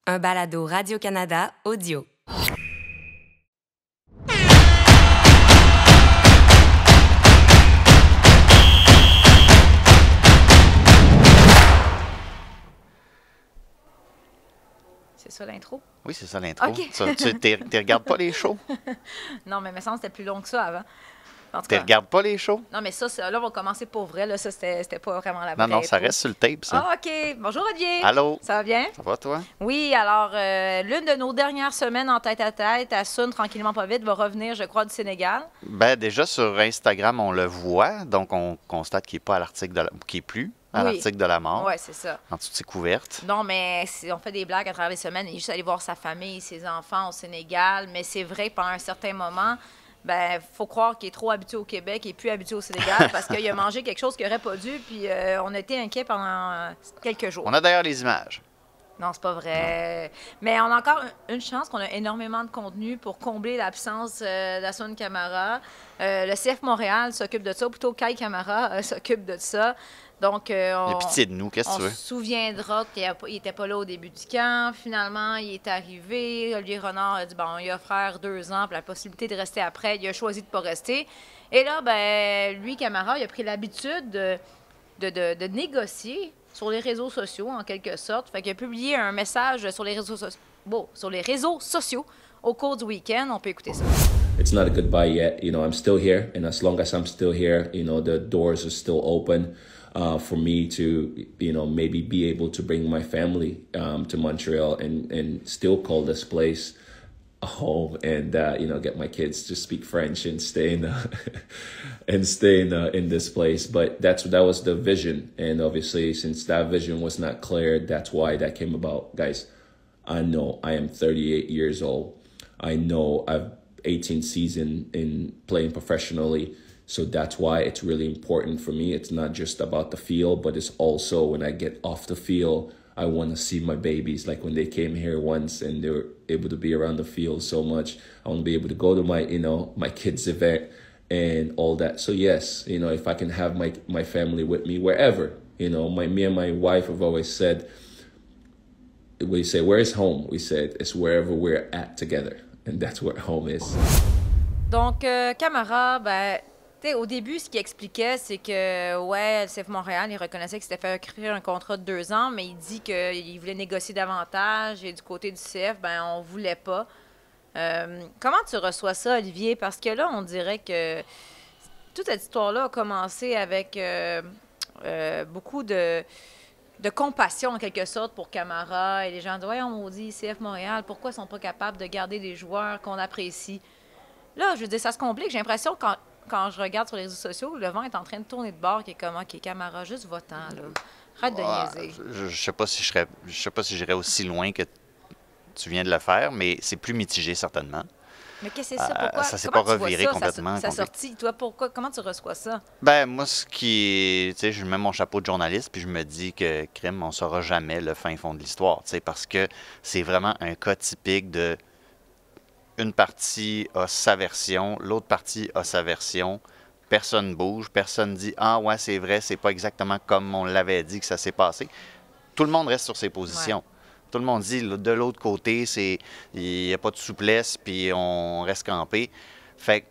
Un balado Radio-Canada audio. C'est ça l'intro? Oui, c'est ça l'intro. OK. Tu ne regardes pas les shows? Non, mais il me semble que c'était plus long que ça avant. En tout Tu cas, regardes pas les shows? non, mais ça, là, on va commencer pour vrai. Là, ça, c'était pas vraiment la vraie Non, ça intro. reste sur le tape, ça. Ah, OK. Bonjour, Olivier. Allô? Ça va bien? Ça va, toi? Oui, alors, l'une de nos dernières semaines en tête-à-tête, Assoun, tranquillement pas vite, va revenir, je crois, du Sénégal. Ben, déjà, sur Instagram, on le voit. Donc, on constate qu'il n'est pas à l'article qu'il est plus à Oui. l'article de la mort. Oui, c'est ça. En dessous de ses couvertes. Non, mais on fait des blagues à travers les semaines. Il est juste allé voir sa famille, ses enfants au Sénégal. Mais c'est vrai que pendant un certain moment, ben faut croire qu'il est trop habitué au Québec et plus habitué au Sénégal parce qu'il a mangé quelque chose qu'il n'aurait pas dû. Puis on a été inquiets pendant quelques jours. On a d'ailleurs les images. Non, c'est pas vrai. Mais on a encore une chance qu'on a énormément de contenu pour combler l'absence d'Assoun Camara. Le CF Montréal s'occupe de ça, ou plutôt Kai Camara s'occupe de ça. Donc, Il a pitié de nous, qu'est-ce que tu on veux? se souviendra qu'il n'était pas là au début du camp. Finalement, il est arrivé. Olivier Renard a dit bon, il a offert 2 ans pour la possibilité de rester après. Il a choisi de ne pas rester. Et là, ben, lui, Camara, il a pris l'habitude de négocier sur les réseaux sociaux, en quelque sorte. Fait qu'il a publié un message sur les réseaux sociaux au cours du week-end. On peut écouter ça. It's not a goodbye yet. You know, I'm still here, and as long as I'm still here, you know, the doors are still open for me to, you know, maybe be able to bring my family to Montreal and still call this place a home, and you know, get my kids to speak French and stay in in this place. But that was the vision, and obviously, since that vision was not clear, that's why that came about, guys. I know I am 38 years old. I know I've 18 season in playing professionally. So that's why it's really important for me. It's not just about the field, but it's also when I get off the field, I want to see my babies. Like when they came here once and they were able to be around the field so much, I want to be able to go to my, you know, my kids' event and all that. So yes, you know, if I can have my family with me wherever, you know, me and my wife have always said, we say, where is home? We said, it's wherever we're at together. And that's where home is. Donc, Camara, ben, tu sais, au début, ce qu'il expliquait, c'est que, ouais, le CF Montréal, il reconnaissait qu'il s'était fait écrire un contrat de 2 ans, mais il dit qu'il voulait négocier davantage. Et du côté du CF, ben, on voulait pas. Comment tu reçois ça, Olivier? Parce que là, on dirait que toute cette histoire-là a commencé avec beaucoup de compassion, en quelque sorte, pour Camara. Et les gens disent, ouais, on maudit CF Montréal, pourquoi ils sont pas capables de garder des joueurs qu'on apprécie? Là, je veux dire, ça se complique. J'ai l'impression que quand je regarde sur les réseaux sociaux, le vent est en train de tourner de bord, qui est comme, OK, Camara, juste va-t'en, là. Arrête de niaiser. Je sais pas si j'irais aussi loin que tu viens de le faire, mais c'est plus mitigé, certainement. Mais qu'est-ce que c'est ça? Pourquoi? Ça s'est Comment pas tu vois reviré ça, complètement. sa sortie, toi, pourquoi? Comment tu reçois ça? Ben, moi, tu sais, je mets mon chapeau de journaliste, puis je me dis que, crime, on saura jamais le fin fond de l'histoire, tu sais, parce que c'est vraiment un cas typique de une partie a sa version, l'autre partie a sa version, personne bouge, personne dit « Ah ouais, c'est vrai, c'est pas exactement comme on l'avait dit que ça s'est passé ». Tout le monde reste sur ses positions. Ouais. Tout le monde dit de l'autre côté, il n'y a pas de souplesse, puis on reste campé. Fait que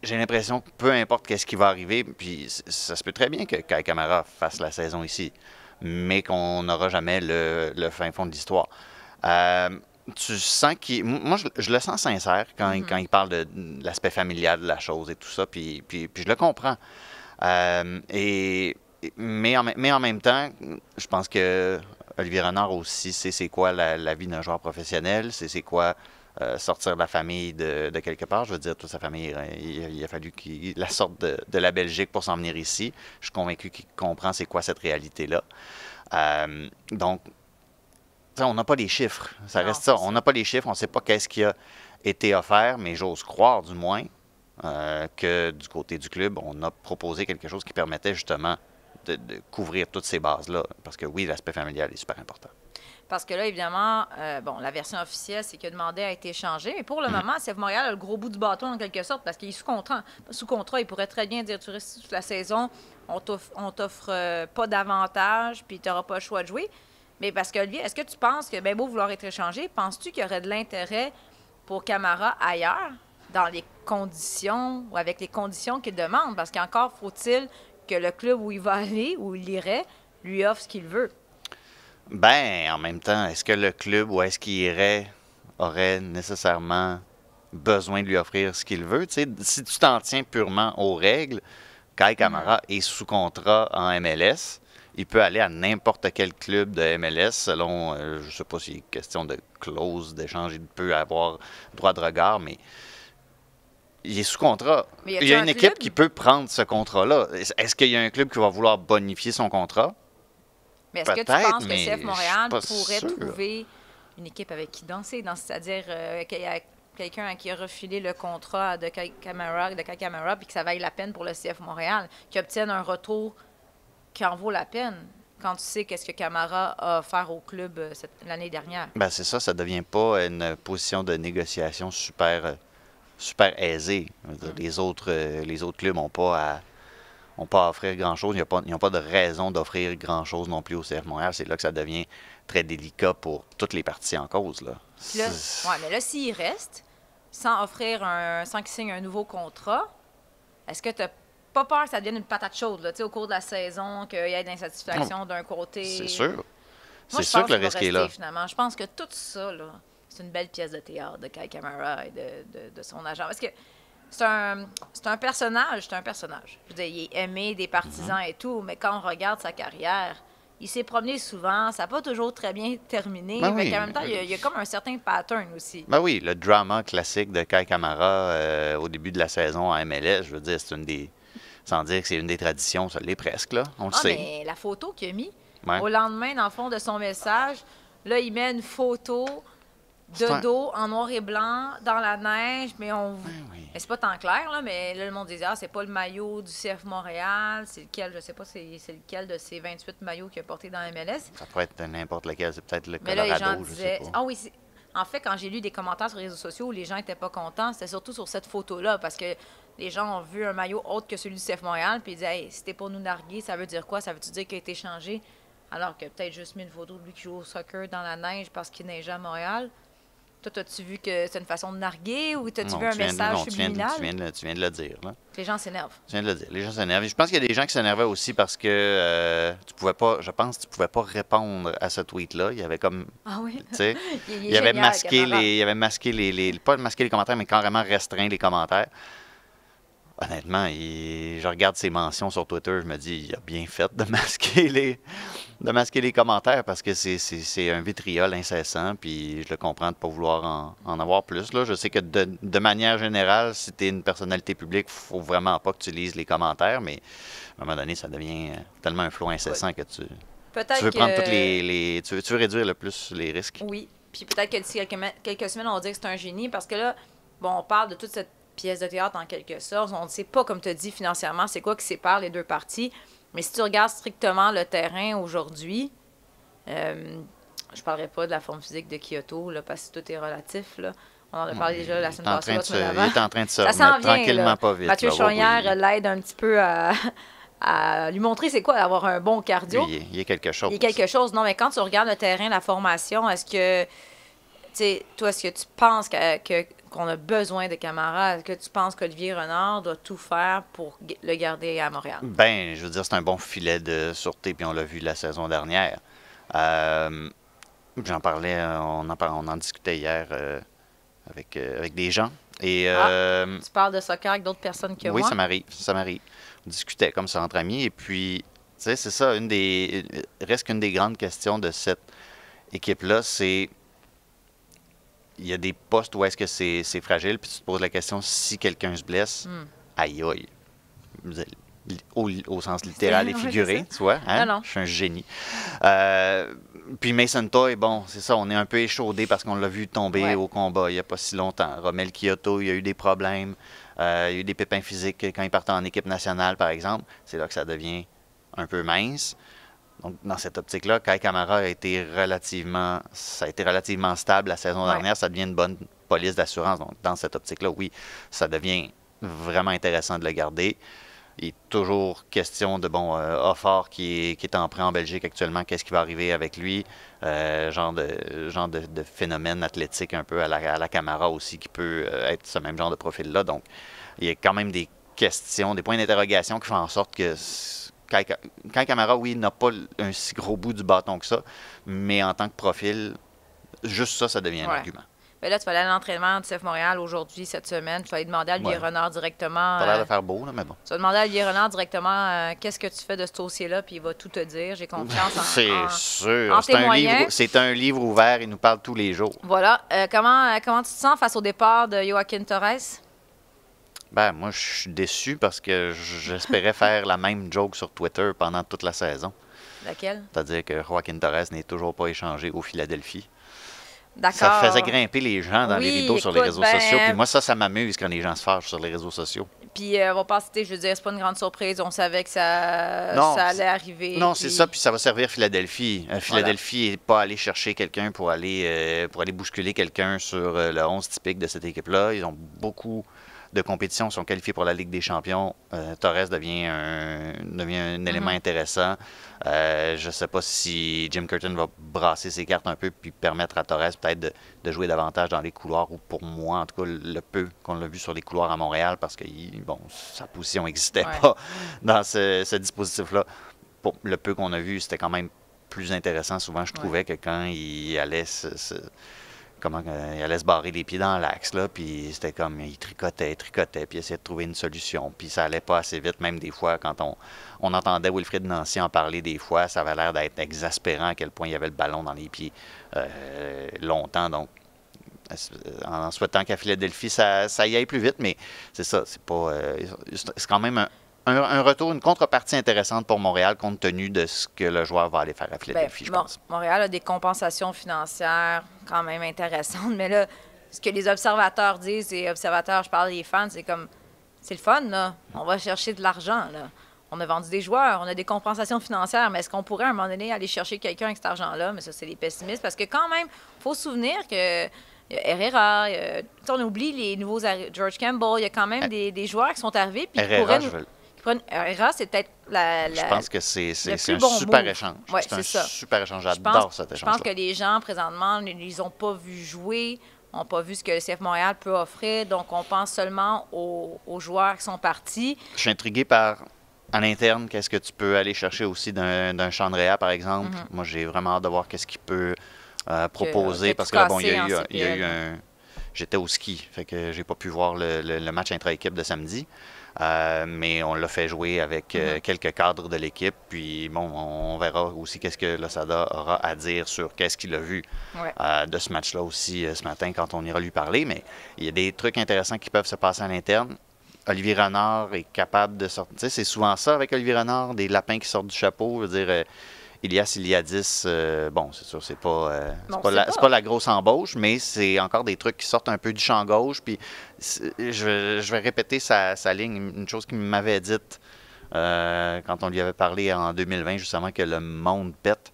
j'ai l'impression que peu importe qu'est-ce qui va arriver, puis ça se peut très bien que Kai Camara fasse la saison ici, mais qu'on n'aura jamais le fin fond de l'histoire. Tu sens qu'il... Moi, je le sens sincère quand il parle de l'aspect familial de la chose et tout ça, puis je le comprends. Mais en même temps, je pense que Olivier Renard aussi sait c'est quoi la vie d'un joueur professionnel, c'est quoi sortir de la famille de quelque part. Je veux dire, toute sa famille, il a fallu qu'il la sorte de la Belgique pour s'en venir ici. Je suis convaincu qu'il comprend c'est quoi cette réalité-là. Donc, on n'a pas les chiffres. Ça reste ça. On n'a pas les chiffres. On ne sait pas qu'est-ce qui a été offert, mais j'ose croire, du moins, que du côté du club, on a proposé quelque chose qui permettait justement de couvrir toutes ces bases-là. Parce que oui, l'aspect familial est super important. Parce que là, évidemment, la version officielle, c'est que le mandat a été changé. Mais pour le moment, CF Montréal a le gros bout du bâton, en quelque sorte, parce qu'il est sous contrat. Sous contrat, il pourrait très bien dire, tu restes toute la saison, on t'offre pas d'avantage, puis tu n'auras pas le choix de jouer. Mais parce que, Olivier, est-ce que tu penses que, ben beau vouloir être échangé, penses-tu qu'il y aurait de l'intérêt pour Camara ailleurs, dans les conditions ou avec les conditions qu'il demande? Parce qu'encore faut-il que le club où il va aller, où il irait, lui offre ce qu'il veut. Ben, en même temps, est-ce que le club où est-ce qu'il irait aurait nécessairement besoin de lui offrir ce qu'il veut? Tu sais, si tu t'en tiens purement aux règles, Kai Kamara est sous contrat en MLS. Il peut aller à n'importe quel club de MLS selon, je ne sais pas si c'est question de clause d'échange, il peut avoir droit de regard, mais il est sous contrat. Mais Il y a un une équipe club? qui peut prendre ce contrat-là. Est-ce qu'il y a un club qui va vouloir bonifier son contrat? Mais est-ce que tu Peut-être, penses que mais CF je Montréal suis pas pourrait sûr. trouver une équipe avec qui danser, c'est-à-dire qu'il y a quelqu'un à qui a refilé le contrat de Kai Kamara, puis que ça vaille la peine pour le CF Montréal, qui obtienne un retour qui en vaut la peine quand tu sais qu'est-ce que Kamara a offert au club l'année dernière. Ben c'est ça, ça devient pas une position de négociation super aisée. Je veux dire, les autres clubs n'ont pas à offrir grand-chose. Ils n'ont pas de raison d'offrir grand-chose non plus au CF Montréal. C'est là que ça devient très délicat pour toutes les parties en cause. Là. Puis là, mais là, s'il reste, sans qu'il signe un nouveau contrat, est-ce que tu n'as pas peur que ça devienne une patate chaude là, au cours de la saison, qu'il y ait de l'insatisfaction d'un côté? C'est sûr. Moi, C'est je sûr pense que le qu'il va risque est rester, là. finalement. Je pense que tout ça, là, c'est une belle pièce de théâtre de Kai Kamara et de son agent. Parce que c'est un personnage. Je veux dire, il est aimé des partisans et tout, mais quand on regarde sa carrière, il s'est promené souvent. Ça n'a pas toujours très bien terminé. Ben mais oui. en même temps, il y a comme un certain pattern aussi. Ben oui, le drama classique de Kai Kamara au début de la saison en MLS, je veux dire, c'est une des... Sans dire que c'est une des traditions, ça l'est presque, là. On le sait. Mais la photo qu'il a mis, Ouais. au lendemain, dans le fond de son message, là, il met une photo C'est un- de dos en noir et blanc dans la neige, mais oui. mais c'est pas tant clair, là, mais là, le monde disait, c'est pas le maillot du CF Montréal, c'est lequel, je sais pas, c'est lequel de ces 28 maillots qu'il a porté dans la MLS. Ça pourrait être n'importe lequel, c'est peut-être le Mais là, les gens Colorado, je disaient, sais pas. ah oui, en fait, quand j'ai lu des commentaires sur les réseaux sociaux où les gens n'étaient pas contents, c'était surtout sur cette photo-là, parce que les gens ont vu un maillot autre que celui du CF Montréal, puis ils disaient, hey, si t'es pour nous narguer, ça veut dire quoi? Ça veut-tu dire qu'il a été changé? Alors que peut-être juste mis une photo de lui qui joue au soccer dans la neige parce qu'il neigeait à Montréal. Toi, as-tu vu que c'est une façon de narguer ou t'as-tu Non, vu un message tu subliminal? viens de le dire, là. Les gens s'énervent. Tu viens de le dire. Les gens s'énervent. Je pense qu'il y a des gens qui s'énervaient aussi parce que tu pouvais pas, je pense que tu pouvais pas répondre à ce tweet-là. Il y avait comme, Ah oui? tu sais, Il est il avait génial, masqué Camara. il avait masqué pas masqué les commentaires, mais carrément restreint les commentaires. Honnêtement, je regarde ses mentions sur Twitter, je me dis, il a bien fait de masquer les commentaires parce que c'est un vitriol incessant, puis je le comprends de ne pas vouloir en avoir plus. Là. Je sais que de manière générale, si tu es une personnalité publique, il ne faut vraiment pas que tu lises les commentaires, mais à un moment donné, ça devient tellement un flot incessant que tu Peut-être veux prendre que- toutes tu veux réduire le plus les risques. Oui. Puis peut-être que d'ici quelques semaines, on va dire que c'est un génie parce que là, bon, on parle de toute cette pièce de théâtre en quelque sorte. On ne sait pas, comme tu as dit, financièrement, c'est quoi qui sépare les deux parties. Mais si tu regardes strictement le terrain aujourd'hui, je ne parlerai pas de la forme physique de Kyoto, là, parce que tout est relatif. Là. On en a parlé déjà la semaine passée. Il est en train de se Ça s'en remettre vient, tranquillement, là. pas vite. Mathieu là. Oui, Chaumière oui. l'aide un petit peu à lui montrer c'est quoi d'avoir un bon cardio. Lui, il y a quelque chose. Il y a quelque chose. Non, mais quand tu regardes le terrain, la formation, est-ce que, tu sais, toi, est-ce que tu penses qu'on a besoin de Camara? Est-ce que tu penses qu'Olivier Renard doit tout faire pour le garder à Montréal? Ben, je veux dire, c'est un bon filet de sûreté, puis on l'a vu la saison dernière. J'en parlais, on en discutait hier avec des gens. Et Tu parles de soccer avec d'autres personnes que oui, moi? ça m'arrive. On discutait comme ça entre amis. Et puis, tu sais, c'est ça, reste qu'une des grandes questions de cette équipe-là, c'est il y a des postes où est-ce que c'est fragile, puis tu te poses la question, si quelqu'un se blesse, aïe aïe. Au sens littéral et Ouais, figuré, c'est ça. tu vois. Hein? Non, non. Je suis un génie. Puis Mason Toy, bon, c'est ça, on est un peu échaudé parce qu'on l'a vu tomber Ouais. au combat il n'y a pas si longtemps. Romel Kyoto, il y a eu des problèmes. Il y a eu des pépins physiques quand il partait en équipe nationale, par exemple. C'est là que ça devient un peu mince. Donc, dans cette optique-là, Kai Kamara a été relativement stable la saison Ouais. dernière. Ça devient une bonne police d'assurance. Donc, dans cette optique-là, oui, ça devient vraiment intéressant de le garder. Il est toujours question de, Hofford qui est en prêt en Belgique actuellement, qu'est-ce qui va arriver avec lui? Genre de phénomène athlétique un peu à la Camara aussi, qui peut être ce même genre de profil-là. Donc, il y a quand même des questions, des points d'interrogation qui font en sorte que quand Camara, oui, n'a pas un si gros bout du bâton que ça, mais en tant que profil, juste ça devient un argument. Ben là, tu vas aller à l'entraînement du CF Montréal aujourd'hui, cette semaine. Tu vas aller demander à Olivier Renard directement. Ça a l'air de faire beau, là, mais bon. Tu vas demander à Olivier Renard directement qu'est-ce que tu fais de ce dossier-là, puis il va tout te dire. J'ai confiance en C'est sûr. C'est un livre ouvert, il nous parle tous les jours. Voilà. Comment tu te sens face au départ de Joaquin Torres? Ben, moi, je suis déçu parce que j'espérais faire la même joke sur Twitter pendant toute la saison. Laquelle? C'est-à-dire que Joaquin Torres n'est toujours pas échangé au Philadelphie. D'accord. Ça faisait grimper les gens dans les rideaux sur les réseaux sociaux. Puis moi, ça m'amuse quand les gens se fâchent sur les réseaux sociaux. Puis on va pas citer, je veux dire, c'est pas une grande surprise. On savait que ça allait arriver. Non, c'est ça, puis ça va servir Philadelphie. Philadelphie n'est pas allé chercher quelqu'un pour aller bousculer quelqu'un sur le 11 typique de cette équipe-là. Ils ont beaucoup de compétitions, sont qualifiés pour la Ligue des champions. Torres devient un élément intéressant. Je ne sais pas si Jim Curtin va brasser ses cartes un peu puis permettre à Torres peut-être de jouer davantage dans les couloirs, ou pour moi, en tout cas, le peu qu'on l'a vu sur les couloirs à Montréal, parce que sa position n'existait pas dans ce dispositif-là. Pour le peu qu'on a vu, c'était quand même plus intéressant souvent, je trouvais, que quand il allait il allait se barrer les pieds dans l'axe, là, puis c'était comme, il tricotait, puis essayait de trouver une solution, puis ça allait pas assez vite, même des fois, quand on entendait Wilfried Nancy en parler des fois, ça avait l'air d'être exaspérant à quel point il y avait le ballon dans les pieds longtemps, donc en souhaitant qu'à Philadelphie, ça y aille plus vite, mais c'est ça, c'est pas... c'est quand même un retour, une contrepartie intéressante pour Montréal, compte tenu de ce que le joueur va aller faire à Philadelphie, je pense. Montréal a des compensations financières quand même intéressantes, mais là, ce que les observateurs disent, et observateurs, je parle des fans, c'est comme, c'est le fun, là. On va chercher de l'argent, là. On a vendu des joueurs, on a des compensations financières, mais est-ce qu'on pourrait à un moment donné aller chercher quelqu'un avec cet argent-là? Mais ça, c'est les pessimistes, parce que quand même, il faut se souvenir que Herrera, on oublie les nouveaux George Campbell, il y a quand même des joueurs qui sont arrivés, puis qui pourraient Herrera, c'est peut-être je pense que c'est un super échange. Ouais, c'est ça. Super échange. J'adore cet échange. Je pense que les gens, présentement, ils n'ont pas vu jouer, n'ont pas vu ce que le CF Montréal peut offrir. Donc, on pense seulement aux joueurs qui sont partis. Je suis intrigué par, à l'interne, qu'est-ce que tu peux aller chercher aussi d'un Chandrea, par exemple. Moi, j'ai vraiment hâte de voir qu'est-ce qu'il peut proposer. Parce que là, il y a eu un... J'étais au ski, fait que j'ai pas pu voir le match intra-équipe de samedi. Mais on l'a fait jouer avec quelques cadres de l'équipe. Puis bon, on verra aussi qu'est-ce que Losada aura à dire sur qu'est-ce qu'il a vu de ce match-là aussi ce matin quand on ira lui parler. Mais il y a des trucs intéressants qui peuvent se passer à l'interne. Olivier Renard est capable de sortir. Tu sais, c'est souvent ça avec Olivier Renard, des lapins qui sortent du chapeau. Je veux dire, Ilias Iliadis, bon, c'est sûr, c'est pas la grosse embauche, mais c'est encore des trucs qui sortent un peu du champ gauche. Puis je vais répéter sa ligne, une chose qu'il m'avait dite quand on lui avait parlé en 2020, justement, que le monde pète.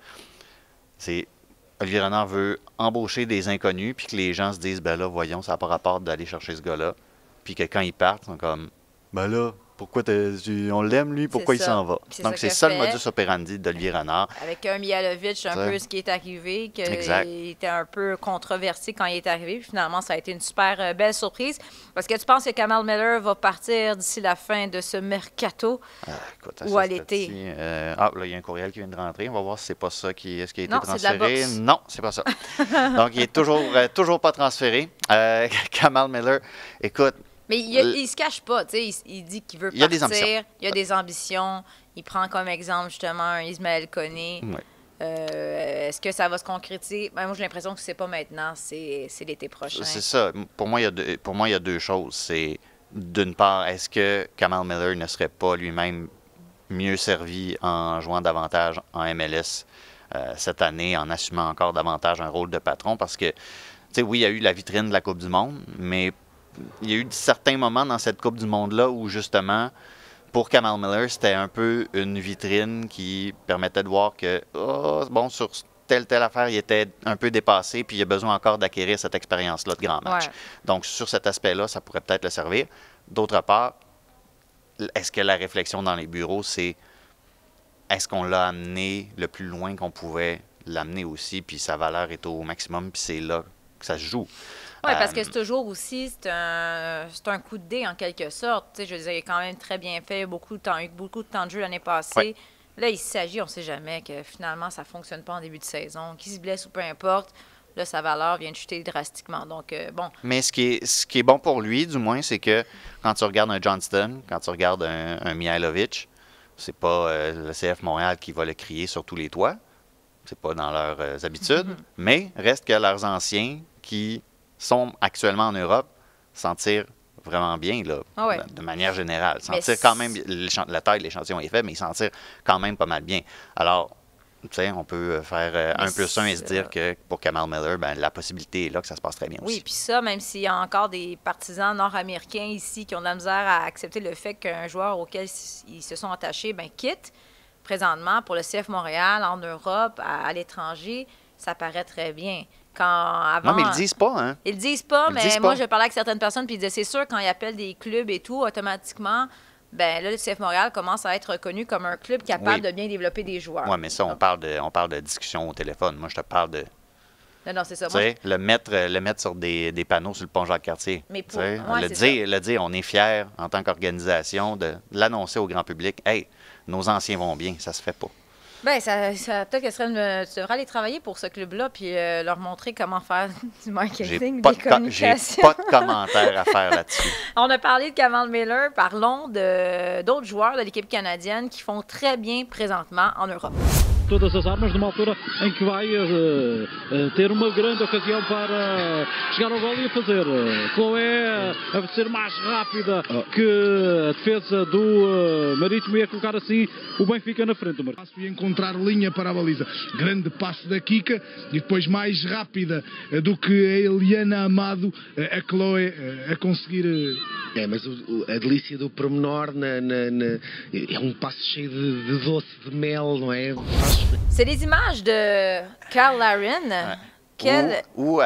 C'est Olivier Renard veut embaucher des inconnus, puis que les gens se disent, ben là, voyons, ça n'a pas rapport d'aller chercher ce gars-là. Puis que quand ils partent, ils sont comme, ben là, pourquoi on l'aime, lui, pourquoi il s'en va? Donc, c'est ça le modus operandi d'Olivier Renard. Avec un Mihalovic, un peu ce qui est arrivé, qu'il était un peu controversé quand il est arrivé. Puis finalement, ça a été une super belle surprise. Parce que tu penses que Kamal Miller va partir d'ici la fin de ce mercato ou à l'été? Là, il y a un courriel qui vient de rentrer. On va voir si c'est pas ça ce qui a été transféré. Non, c'est pas ça. Donc, il est toujours pas transféré. Kamal Miller, écoute, mais il se cache pas, tu sais, il dit qu'il veut partir. Il y a des ambitions. Il prend comme exemple, justement, un Ismaël Koné. Ouais. Est-ce que ça va se concrétiser? Ben, moi, j'ai l'impression que c'est pas maintenant, c'est l'été prochain. C'est ça. Pour moi, il y a deux choses. C'est, d'une part, est-ce que Kamal Miller ne serait pas lui-même mieux servi en jouant davantage en MLS cette année, en assumant encore davantage un rôle de patron? Parce que, tu sais, oui, il y a eu la vitrine de la Coupe du Monde, mais il y a eu certains moments dans cette Coupe du Monde-là où, justement, pour Kamal Miller, c'était un peu une vitrine qui permettait de voir que, sur telle affaire, il était un peu dépassé, puis il a besoin encore d'acquérir cette expérience-là de grand match. Ouais. Donc, sur cet aspect-là, ça pourrait peut-être le servir. D'autre part, est-ce que la réflexion dans les bureaux, c'est est-ce qu'on l'a amené le plus loin qu'on pouvait l'amener aussi, puis sa valeur est au maximum, puis c'est là que ça se joue. Oui, parce que c'est toujours aussi, c'est un coup de dé en quelque sorte. Tu sais, je veux dire, il est quand même très bien fait, beaucoup de temps de jeu l'année passée. Ouais. Là, il s'agit, on ne sait jamais, que finalement, ça ne fonctionne pas en début de saison, qu'il se blesse ou peu importe. Là, sa valeur vient de chuter drastiquement. Donc, bon. Mais ce qui est bon pour lui, du moins, c'est que quand tu regardes un Johnston, quand tu regardes un Mihailovic, c'est pas le CF Montréal qui va le crier sur tous les toits. C'est pas dans leurs habitudes. Mais reste que leurs anciens qui sont actuellement en Europe s'en tirent vraiment bien, là, Ah ouais. de manière générale. S'en Mais tirent quand même, la taille de l'échantillon est faible, mais ils s'en tirent quand même pas mal bien. Alors, tu sais, on peut faire 1+1 et se dire que pour Kamal Miller, ben, la possibilité est là que ça se passe très bien Oui, aussi. puis ça, même s'il y a encore des partisans nord-américains ici qui ont de la misère à accepter le fait qu'un joueur auquel ils se sont attachés quitte, présentement, pour le CF Montréal, en Europe, à l'étranger, ça paraît très bien. Quand avant, Non, mais ils le disent pas, hein? Ils le disent pas, Ils le mais disent moi, pas. je parlais avec certaines personnes, puis ils disaient, c'est sûr, quand ils appellent des clubs et tout, automatiquement, ben là, le CF Montréal commence à être reconnu comme un club capable Oui. de bien développer des joueurs. Oui, mais ça, on parle de discussion au téléphone. Moi, je te parle de, Non, c'est ça. tu Moi, sais, le mettre sur des panneaux sur le pont Jacques-Cartier. Mais Tu pour- sais, ouais, c'est le dire, on est fiers en tant qu'organisation de l'annoncer au grand public. Hey, nos anciens vont bien, ça se fait pas. ben, ça peut-être que tu devrais aller travailler pour ce club-là, puis leur montrer comment faire du J'ai marketing, pas, des j'ai communications. pas de commentaires à faire là-dessus. On a parlé de Kamal Miller, parlons d'autres joueurs de l'équipe canadienne qui font très bien présentement en Europe. Todas as armas numa altura em que vai ter uma grande ocasião para chegar ao gol e a fazer. Chloé a ser mais rápida que a defesa do Marítimo e a colocar assim o Benfica na frente. Passo e encontrar linha para a baliza. Grande passo da Kika e depois mais rápida do que a Eliana Amado, a Chloé a conseguir. Mas a delícia do pormenor é passo cheio de doce, de mel, não é? C'est des images de Carl Larin. Quel... Ou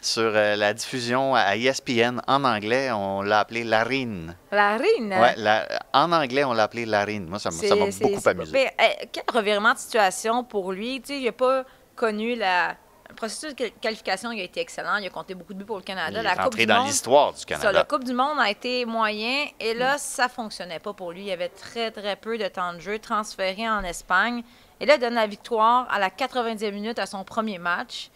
sur la diffusion à ESPN en anglais, on l'a appelé Larine. Larin. Ouais, en anglais, on l'a appelé Larine. Moi, ça m'a beaucoup amusé. Mais, quel revirement de situation pour lui. Tu sais, il n'a pas connu le processus de qualification, il a été excellent. Il a compté beaucoup de buts pour le Canada. Il La est Coupe entré du dans Monde, l'histoire du ça, Canada. la Coupe du Monde a été moyen. Et là, ça ne fonctionnait pas pour lui. Il y avait très, très peu de temps de jeu transféré en Espagne. Et là, il donne la victoire à la 90e minute à son premier match.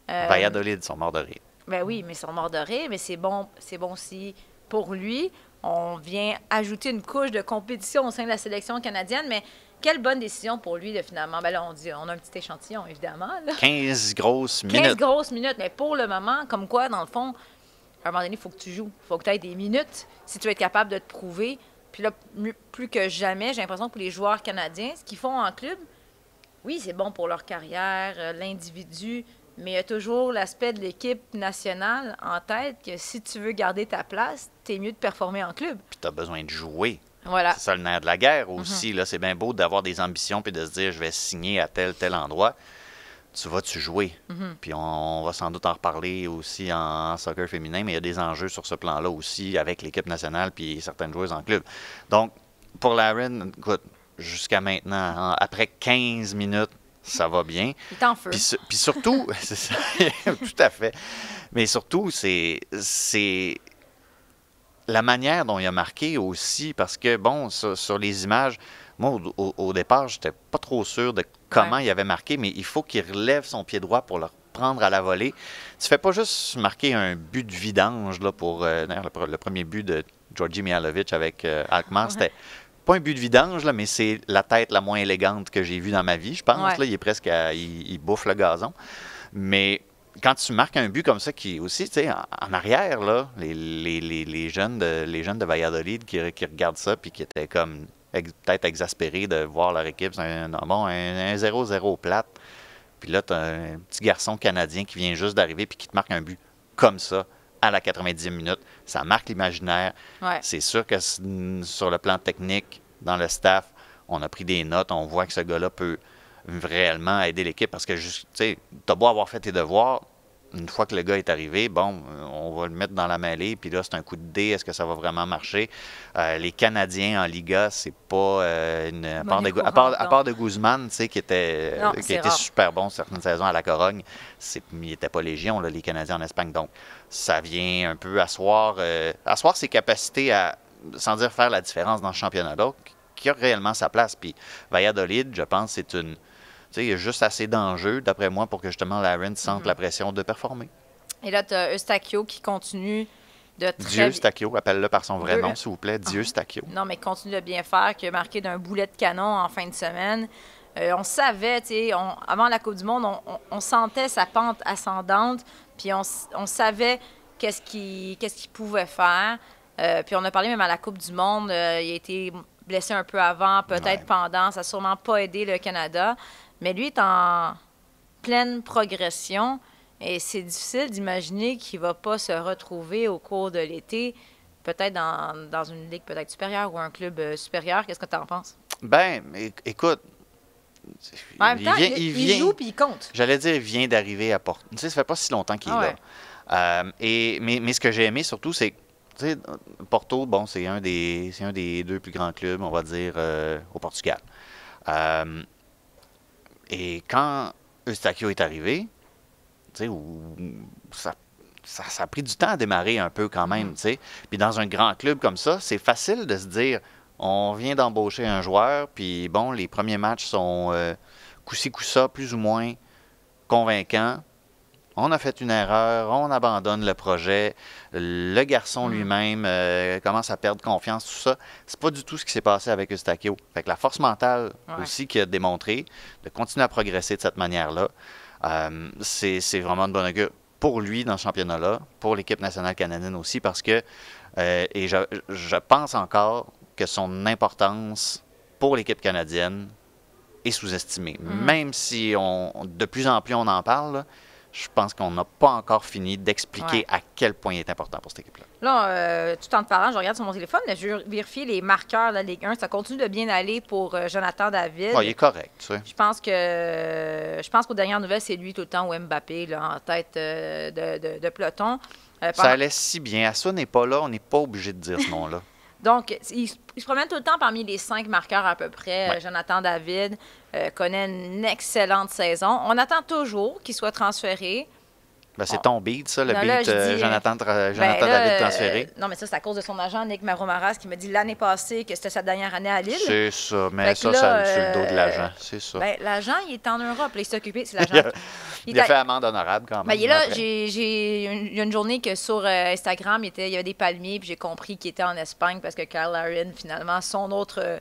Valladolid sont morts de rire. Ben oui, mais ils sont morts de rire, mais c'est bon aussi pour lui. On vient ajouter une couche de compétition au sein de la sélection canadienne, mais quelle bonne décision pour lui, de finalement. Ben là, on a un petit échantillon, évidemment. Là. 15 grosses 15 minutes. grosses minutes, mais pour le moment, comme quoi, dans le fond, à un moment donné, il faut que tu joues. Il faut que tu aies des minutes si tu veux être capable de te prouver. Puis là, plus que jamais, j'ai l'impression que pour les joueurs canadiens, ce qu'ils font en club, oui, c'est bon pour leur carrière, l'individu, mais il y a toujours l'aspect de l'équipe nationale en tête que si tu veux garder ta place, t'es mieux de performer en club. Puis tu as besoin de jouer. Voilà. C'est ça le nerf de la guerre aussi. Là, c'est bien beau d'avoir des ambitions puis de se dire je vais signer à tel endroit. Tu vas-tu jouer. Puis on va sans doute en reparler aussi en soccer féminin, mais il y a des enjeux sur ce plan-là aussi avec l'équipe nationale puis certaines joueuses en club. Donc, pour Larin, écoute, jusqu'à maintenant, après 15 minutes, ça va bien. Il est en feu. Puis surtout, c'est ça, tout à fait. Mais surtout, c'est la manière dont il a marqué aussi, parce que, bon, sur les images, moi, au départ, j'étais pas trop sûr de comment il avait marqué, mais il faut qu'il relève son pied droit pour le prendre à la volée. Tu fais pas juste marquer un but de vidange là, pour le premier but de Georgi Mihailovic avec Alkmaar. C'était pas un but de vidange, là, mais c'est la tête la moins élégante que j'ai vue dans ma vie, je pense. Là, il est presque il bouffe le gazon. Mais quand tu marques un but comme ça, qui aussi, tu sais, en arrière, là, les jeunes de Valladolid qui regardent ça puis qui étaient comme peut-être exaspérés de voir leur équipe, c'est un 0-0 plate. Puis là, tu as un petit garçon canadien qui vient juste d'arriver puis qui te marque un but comme ça à la 90e minute. Ça marque l'imaginaire. Ouais. C'est sûr que sur le plan technique, dans le staff, on a pris des notes. On voit que ce gars-là peut réellement aider l'équipe parce que, tu sais, t'as beau avoir fait tes devoirs, une fois que le gars est arrivé, bon, on va le mettre dans la mêlée, puis là, c'est un coup de dé, est-ce que ça va vraiment marcher? Les Canadiens en Liga, c'est pas à part de Guzman, tu sais, qui était super bon certaines saisons à la Corogne, il n'était pas légion, là, les Canadiens en Espagne. Donc, ça vient un peu asseoir ses capacités à, sans dire faire la différence dans le championnat-là, qui a réellement sa place. Puis Valladolid, je pense, c'est une... Tu sais, il y a juste assez d'enjeux, d'après moi, pour que justement Larin sente la pression de performer. Et là, tu as Eustachio qui continue de Dieu Stachio, appelle-le par son vrai nom, s'il vous plaît. Dieu Stachio. Non, mais continue de bien faire, qui a marqué d'un boulet de canon en fin de semaine. On savait, tu sais, avant la Coupe du Monde, on sentait sa pente ascendante, puis on savait qu'est-ce qu'il pouvait faire. Puis on a parlé même à la Coupe du Monde, il a été blessé un peu avant, peut-être pendant, ça n'a sûrement pas aidé le Canada. Mais lui est en pleine progression et c'est difficile d'imaginer qu'il ne va pas se retrouver au cours de l'été, peut-être dans une ligue peut-être supérieure ou un club supérieur. Qu'est-ce que tu en penses? Ben, écoute, en même temps, il joue puis il compte. J'allais dire, il vient d'arriver à Porto. Tu sais, ça fait pas si longtemps qu'il est là. Mais ce que j'ai aimé surtout, c'est que Porto, bon, c'est un des deux plus grands clubs, on va dire, au Portugal. Et quand Eustachio est arrivé, ça a pris du temps à démarrer un peu quand même. Puis dans un grand club comme ça, c'est facile de se dire, on vient d'embaucher un joueur, puis bon, les premiers matchs sont coup-ci, coup-ça, plus ou moins convaincants. On a fait une erreur, on abandonne le projet, le garçon lui-même commence à perdre confiance, tout ça. C'est pas du tout ce qui s'est passé avec Eustachio. Fait que la force mentale aussi qu'il a démontré, de continuer à progresser de cette manière-là, c'est vraiment de bonne augure pour lui dans ce championnat-là, pour l'équipe nationale canadienne aussi, parce que, et je pense encore que son importance pour l'équipe canadienne est sous-estimée. Même si de plus en plus on en parle, là, je pense qu'on n'a pas encore fini d'expliquer à quel point il est important pour cette équipe-là. Là, tout en te parlant, je regarde sur mon téléphone, je vérifie les marqueurs de la Ligue 1. Ça continue de bien aller pour Jonathan David. Il est correct, tu sais. Je pense qu'aux dernières nouvelles, c'est lui tout le temps ou Mbappé là, en tête de peloton. Ça allait si bien. Assoun n'est pas là, on n'est pas obligé de dire ce nom-là. Donc, il se promène tout le temps parmi les 5 marqueurs à peu près. Jonathan David connaît une excellente saison. On attend toujours qu'il soit transféré. Ben, c'est ton beat, ça, le beat Jonathan David transféré. Non, mais ça, c'est à cause de son agent, Nick Maromaras, qui m'a dit l'année passée que c'était sa dernière année à Lille. C'est ça, mais ça, c'est le dos de l'agent, c'est ça. Ben, l'agent, il est en Europe, là, il s'est occupé, c'est l'agent. Il a fait amende honorable quand même. Ben, il est là, il y a une journée que sur Instagram, il y avait des palmiers, puis j'ai compris qu'il était en Espagne parce que Kyle Larin, finalement, son autre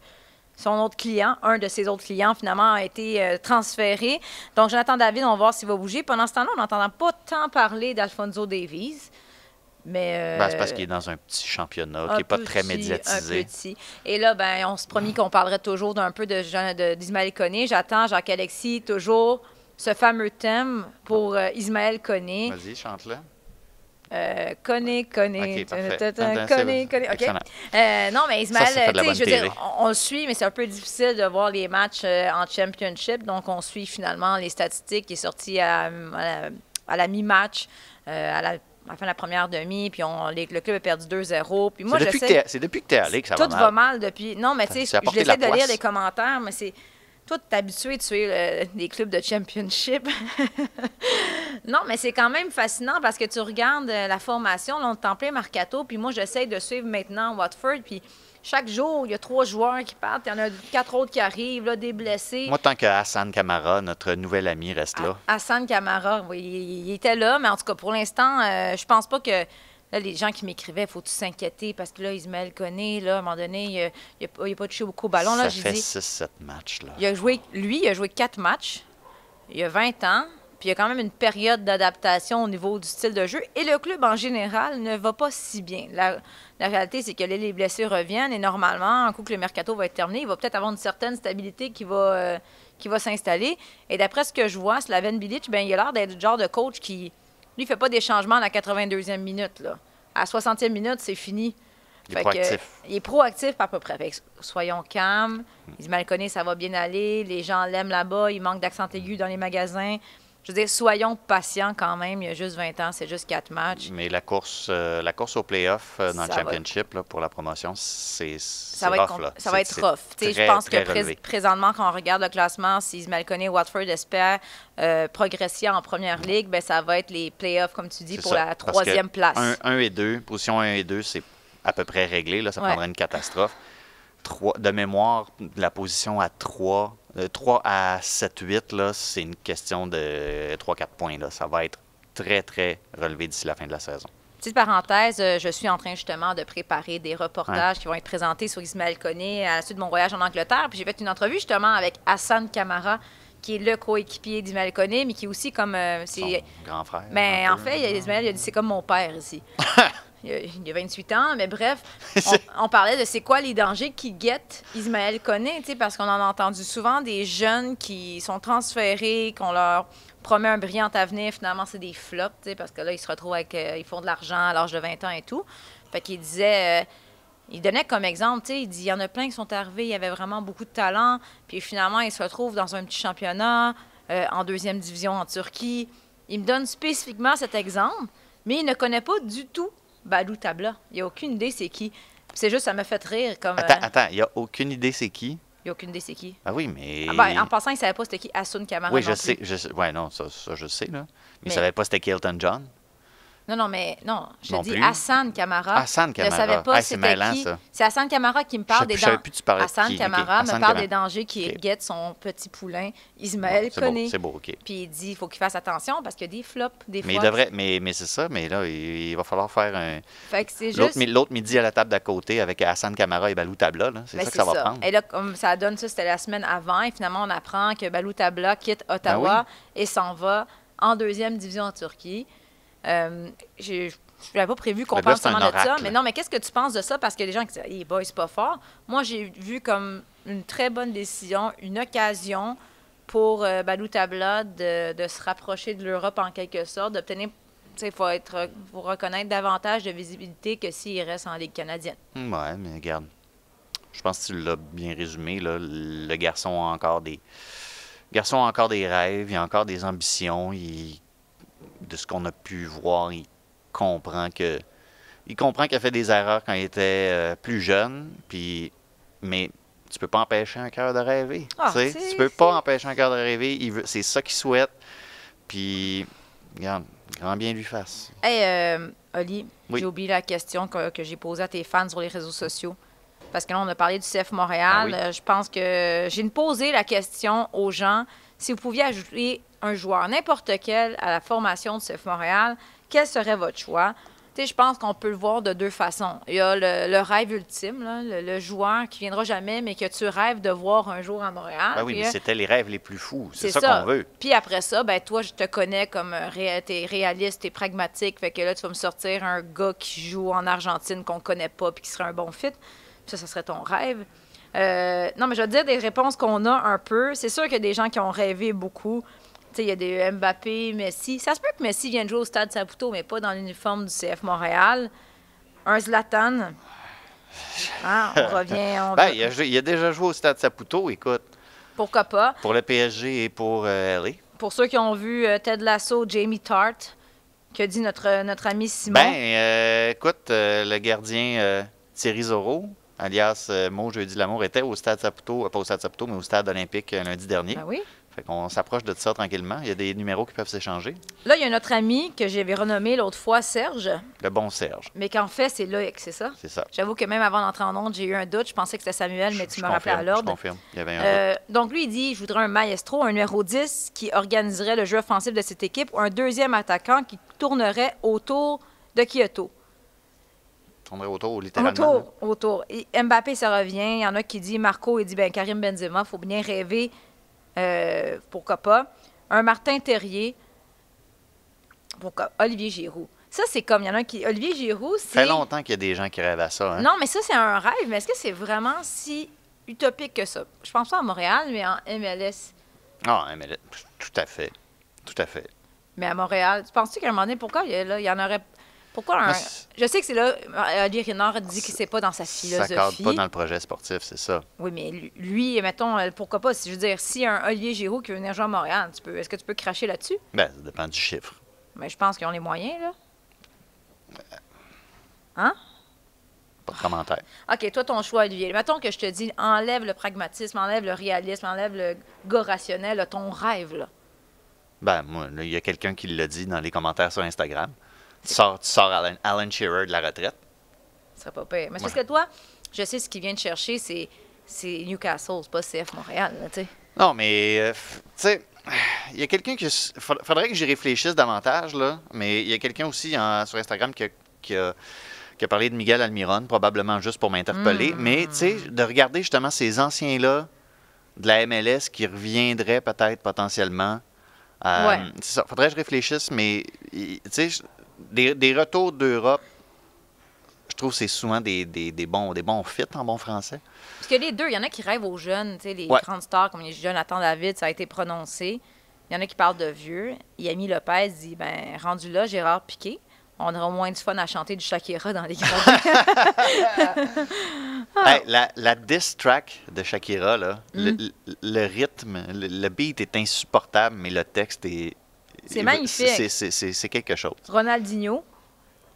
client, un de ses autres clients, finalement, a été transféré. Donc, Jonathan David, on va voir s'il va bouger. Pendant ce temps-là, on n'entend pas tant parler d'Alphonso Davies. Mais, c'est parce qu'il est dans un petit championnat qui n'est pas très médiatisé. Un petit. Et là, on se promis qu'on parlerait toujours d'un peu d'Ismaël Koné. J'attends Jacques-Alexis, toujours ce fameux thème pour Ismaël Koné. Vas-y, chante-le. Koné. OK, parfait. Koné. OK. Non, mais Ismaël, tu sais, je veux dire, on le suit, mais c'est un peu difficile de voir les matchs en championship. Donc, on suit finalement les statistiques qui est sorti à la mi-match, à la fin de la première demi, puis le club a perdu 2-0. Puis moi, c'est depuis que tu es allé que ça va mal. Tout va mal depuis. Non, mais tu sais, j'essaie de lire les commentaires, mais c'est. Toi, tu es habitué de suivre des clubs de championship. Non, mais c'est quand même fascinant parce que tu regardes la formation, là, on est en plein mercato, puis moi, j'essaie de suivre maintenant Watford, puis chaque jour, il y a 3 joueurs qui partent, il y en a 4 autres qui arrivent, là, des blessés. Moi, tant que Hassan Camara, notre nouvel ami, reste là. Hassan Camara, oui, il était là, mais en tout cas, pour l'instant, je pense pas que... Là, les gens qui m'écrivaient, faut-tu s'inquiéter parce que là, Ismaël Koné, là, à un moment donné, il n'a pas touché beaucoup au ballon. Là, ça fait 6-7 matchs. Là. Il a joué 4 matchs. Il a 20 ans. Puis il y a quand même une période d'adaptation au niveau du style de jeu. Et le club, en général, ne va pas si bien. La réalité, c'est que là, les blessés reviennent. Et normalement, un coup que le mercato va être terminé, il va peut-être avoir une certaine stabilité qui va s'installer. Et d'après ce que je vois, Slaven Bilic, il a l'air d'être le genre de coach qui... Lui, il ne fait pas des changements à la 82e minute. Là. À la 60e minute, c'est fini. Il est proactif. Il est proactif à peu près. Soyons calmes. Ismaël Koné, ça va bien aller. Les gens l'aiment là-bas. Il manque d'accent aigu dans les magasins. Je veux dire, soyons patients quand même. Il y a juste 20 ans, c'est juste 4 matchs. Mais la course au playoff dans le Ça va championship là, pour la promotion, c'est Ça va rough. Là. ça va être rough. Tu sais, je pense que présentement, quand on regarde le classement, si Ismaël Koné, Watford espère progresser en première ligue, ben, ça va être les playoffs, comme tu dis, C'est pour ça, la parce que 3e place. 1 et 2, position 1 et 2, c'est à peu près réglé. Là, ça Ouais. prendrait une catastrophe. De mémoire, la position à 3 à 7-8, là, c'est une question de 3-4 points. Là. Ça va être très, très relevé d'ici la fin de la saison. Petite parenthèse, je suis en train justement de préparer des reportages qui vont être présentés sur Ismaël Koné à la suite de mon voyage en Angleterre. Puis j'ai fait une entrevue justement avec Hassan Kamara, qui est le coéquipier d'Ismaël Koné, mais qui est aussi comme... Son grand frère. Mais un en peu. fait, Ismaël, il a dit c'est comme mon père ici. Il a 28 ans, mais bref, on parlait de c'est quoi les dangers qui guettent Ismaël Koné, parce qu'on en a entendu souvent des jeunes qui sont transférés, qu'on leur promet un brillant avenir, finalement c'est des flops, parce que là, ils se retrouvent avec, ils font de l'argent à l'âge de 20 ans et tout. Fait qu'il disait, il donnait comme exemple, il dit, il y en a plein qui sont arrivés, il y avait vraiment beaucoup de talent, puis finalement, ils se retrouvent dans un petit championnat, en 2e division en Turquie. Il me donne spécifiquement cet exemple, mais il ne connaît pas du tout Badou Tabla. Il n'y a aucune idée c'est qui. C'est juste, ça m'a fait rire. Comme, Attends, il n'y a aucune idée c'est qui? Il n'y a aucune idée c'est qui. Ah oui, mais... En passant, il ne savait pas c'était qui Hassan Kamara. Oui, non je plus. sais. Ouais, non, ça je sais, là. Mais il Mais- ne savait pas c'était qui Elton John. Non, je Non te dis plus. Hassan Kamara. Hassan Je ne Kamara. savais pas Ah, c'est c'était mêlant, qui. ça. C'est Hassan Kamara qui me parle des Je savais dangers. plus tu parlais de Hassan qui. Ok, Kamara Hassan me parle Kamara. des dangers qui Ok. guettent son petit poulain, Ismaël C'est Koné. beau, OK. Puis il dit il faut qu'il fasse attention parce qu'il y a des flops, des Mais fois. il devrait, mais c'est ça, mais là, il va falloir faire un... Fait que c'est juste... L'autre midi à la table d'à côté avec Hassan Kamara et Balou Tabla, là. C'est Ben, ça que ça va prendre. Et là, comme ça donne ça, c'était la semaine avant. Et finalement, on apprend que Balou Tabla quitte Ottawa et s'en va en 2e division en Turquie. Je n'avais pas prévu qu'on Là, parle c'est un seulement de ça. oracle. Mais non, mais qu'est-ce que tu penses de ça? Parce qu'il y a des gens qui disent « Hey, boy, c'est pas fort ». Moi, j'ai vu comme une très bonne décision, une occasion pour Balou Tabla de se rapprocher de l'Europe en quelque sorte, d'obtenir... Il faut reconnaître davantage de visibilité que s'il reste en Ligue canadienne. Ouais, mais regarde. Je pense que tu l'as bien résumé, là. Le garçon a encore des... rêves, il a encore des ambitions. De ce qu'on a pu voir, il comprend qu'il a fait des erreurs quand il était plus jeune, mais tu peux pas empêcher un cœur de rêver. Ah, tu sais. c'est- Tu peux pas empêcher un cœur de rêver. C'est ça qu'il souhaite. Puis, regarde, grand bien lui fasse. Hey, Oli, Oui. j'ai oublié la question que j'ai posée à tes fans sur les réseaux sociaux. Parce que là, on a parlé du CF Montréal. Ah oui. Je pense que j'ai posé la question aux gens. Si vous pouviez ajouter un joueur, n'importe quel, à la formation du CF Montréal, quel serait votre choix? Tu sais, je pense qu'on peut le voir de deux façons. Il y a le rêve ultime, là, le joueur qui viendra jamais, mais que tu rêves de voir un jour à Montréal. Ben oui, Puis, mais c'était les rêves les plus fous. C'est ça ça. qu'on veut. Puis après ça, ben toi, je te connais comme t'es réaliste, t'es pragmatique. Fait que là, tu vas me sortir un gars qui joue en Argentine qu'on connaît pas puis qui serait un bon fit. Puis ça serait ton rêve. Non, mais je vais te dire des réponses qu'on a un peu. C'est sûr qu'il y a des gens qui ont rêvé beaucoup. Tu sais, il y a des Mbappé, Messi. Ça se peut que Messi vienne jouer au Stade Saputo, mais pas dans l'uniforme du CF Montréal. Un Zlatan. Hein, on revient... Ben, il a déjà joué au Stade Saputo, écoute, Pourquoi pas? pour le PSG et pour LA. Pour ceux qui ont vu Ted Lasso, Jamie Tart, que dit notre ami Simon. Ben, écoute, le gardien Thierry Zorro, alias Mo Jeudi l'amour, était au Stade Saputo, pas au Stade Saputo, mais au Stade olympique lundi dernier. Ben oui. Fait qu'on s'approche de ça tranquillement. Il y a des numéros qui peuvent s'échanger. Là, il y a notre ami que j'avais renommé l'autre fois Serge, Le bon Serge, mais qu'en fait, c'est Loïc, c'est ça? c'est ça. J'avoue que même avant d'entrer en onde, j'ai eu un doute. Je pensais que c'était Samuel, mais tu Je me rappelais à confirme, l'ordre. Je confirme. Il y avait un doute. Donc, lui, il dit je voudrais un maestro, un numéro 10 qui organiserait le jeu offensif de cette équipe, ou un deuxième attaquant qui tournerait autour de Kyoto. Tournerait autour, littéralement. là. Autour. Et Mbappé, ça revient. Il y en a qui dit Marco, il dit ben, Karim Benzema, il faut bien rêver. Pourquoi pas? Un Martin Terrier. Pourquoi? Olivier Giroud. Ça, c'est comme, il y en a un qui... Olivier Giroud, Ça c'est... fait longtemps qu'il y a des gens qui rêvent à ça. Hein? Non, mais ça, c'est un rêve. Mais est-ce que c'est vraiment si utopique que ça? Je pense pas à Montréal, mais en MLS. Ah, mais là, tout à fait. Tout à fait. Mais à Montréal, tu penses-tu qu'à un moment donné, pourquoi il y en aurait Pourquoi Moi, Je sais que c'est là, Olivier Renard dit que c'est pas dans sa philosophie. Ça cadre pas dans le projet sportif, c'est ça. Oui, mais lui, mettons, pourquoi pas? Je veux dire, si un Olivier Giroud qui veut venir jouer à Montréal, est-ce que tu peux cracher là-dessus? Ben, ça dépend du chiffre. Mais je pense qu'ils ont les moyens, là. Hein? Pas de commentaire. OK, toi, ton choix, Olivier. Mettons que je te dis, enlève le pragmatisme, enlève le réalisme, enlève le gars rationnel, là, ton rêve, là. Ben, moi, il y a quelqu'un qui l'a dit dans les commentaires sur Instagram. Tu sors Alan Shearer de la retraite. Ce serait pas pire. Mais c'est parce que toi, je sais ce qu'il vient de chercher, c'est Newcastle, c'est pas CF Montréal, tu sais. Non, mais, tu sais, il y a quelqu'un qui... Faudrait que j'y réfléchisse davantage, là. Mais il y a quelqu'un aussi sur Instagram qui a parlé de Miguel Almiron, probablement juste pour m'interpeller. Mais, tu sais, de regarder justement ces anciens-là de la MLS qui reviendraient peut-être potentiellement. C'est ça. Faudrait que je réfléchisse, mais, tu sais, des retours d'Europe, je trouve que c'est souvent des bons fits en bon français. Parce que les deux, il y en a qui rêvent aux jeunes, tu sais, les grandes stars comme les Jonathan David, ça a été prononcé. Il y en a qui parlent de vieux. Yami Lopez dit, ben rendu là, Gérard Piqué, on aura moins du fun à chanter du Shakira dans les grands. Hey, la diss track de Shakira, là, le rythme, le beat est insupportable, mais le texte est... C'est magnifique. C'est quelque chose. Ronaldinho,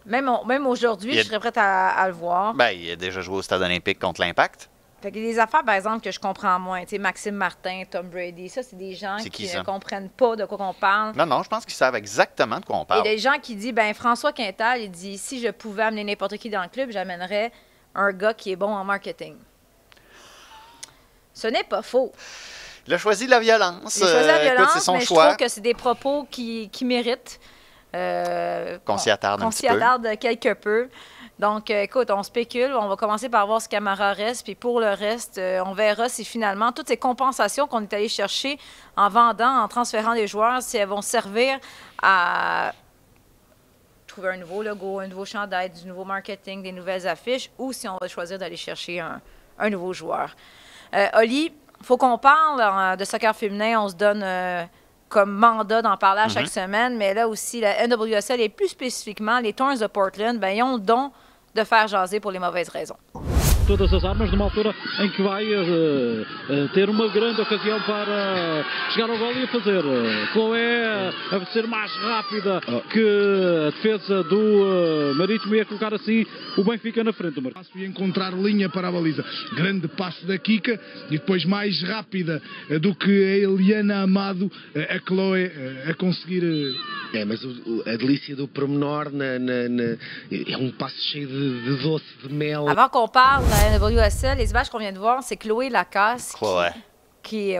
même aujourd'hui, je serais prête à le voir. Ben, il a déjà joué au Stade olympique contre l'Impact. Fait qu'il y a des affaires, par exemple, que je comprends moins. Tu sais, Maxime Martin, Tom Brady, ça, c'est des gens qui ne comprennent pas de quoi qu'on parle. Non, je pense qu'ils savent exactement de quoi on parle. Il y a des gens qui disent, ben François Quintal, il dit, si je pouvais amener n'importe qui dans le club, j'amènerais un gars qui est bon en marketing. Ce n'est pas faux. Il a choisi la violence. Il a choisi la violence, c'est son mais choix. Je trouve que c'est des propos qui méritent. Qu'on s'y attarde un petit peu. Qu'on s'y attarde quelque peu. Donc, écoute, on spécule. On va commencer par voir ce Camara reste. Puis pour le reste, on verra si finalement toutes ces compensations qu'on est allé chercher en vendant, en transférant des joueurs, si elles vont servir à trouver un nouveau logo, un nouveau chandail, du nouveau marketing, des nouvelles affiches, ou si on va choisir d'aller chercher un nouveau joueur. Oli, il faut qu'on parle de soccer féminin. On se donne comme mandat d'en parler à chaque semaine, mais là aussi, la NWSL et plus spécifiquement les Thorns de Portland, ben, ils ont le don de faire jaser pour les mauvaises raisons. Todas as armas numa altura em que vai ter uma grande ocasião para chegar ao gol e fazer. Chloé a ser mais rápida que a defesa do Marítimo e a colocar assim o Benfica na frente. E encontrar linha para a baliza. Grande passe da Kika e depois mais rápida do que a Eliana Amado, a Chloé a conseguir... mas a delícia do pormenor é passe cheio de doce, de mel. Avant qu'on parle de la NWSL, les images qu'on vient de voir, c'est Chloé Lacasse qui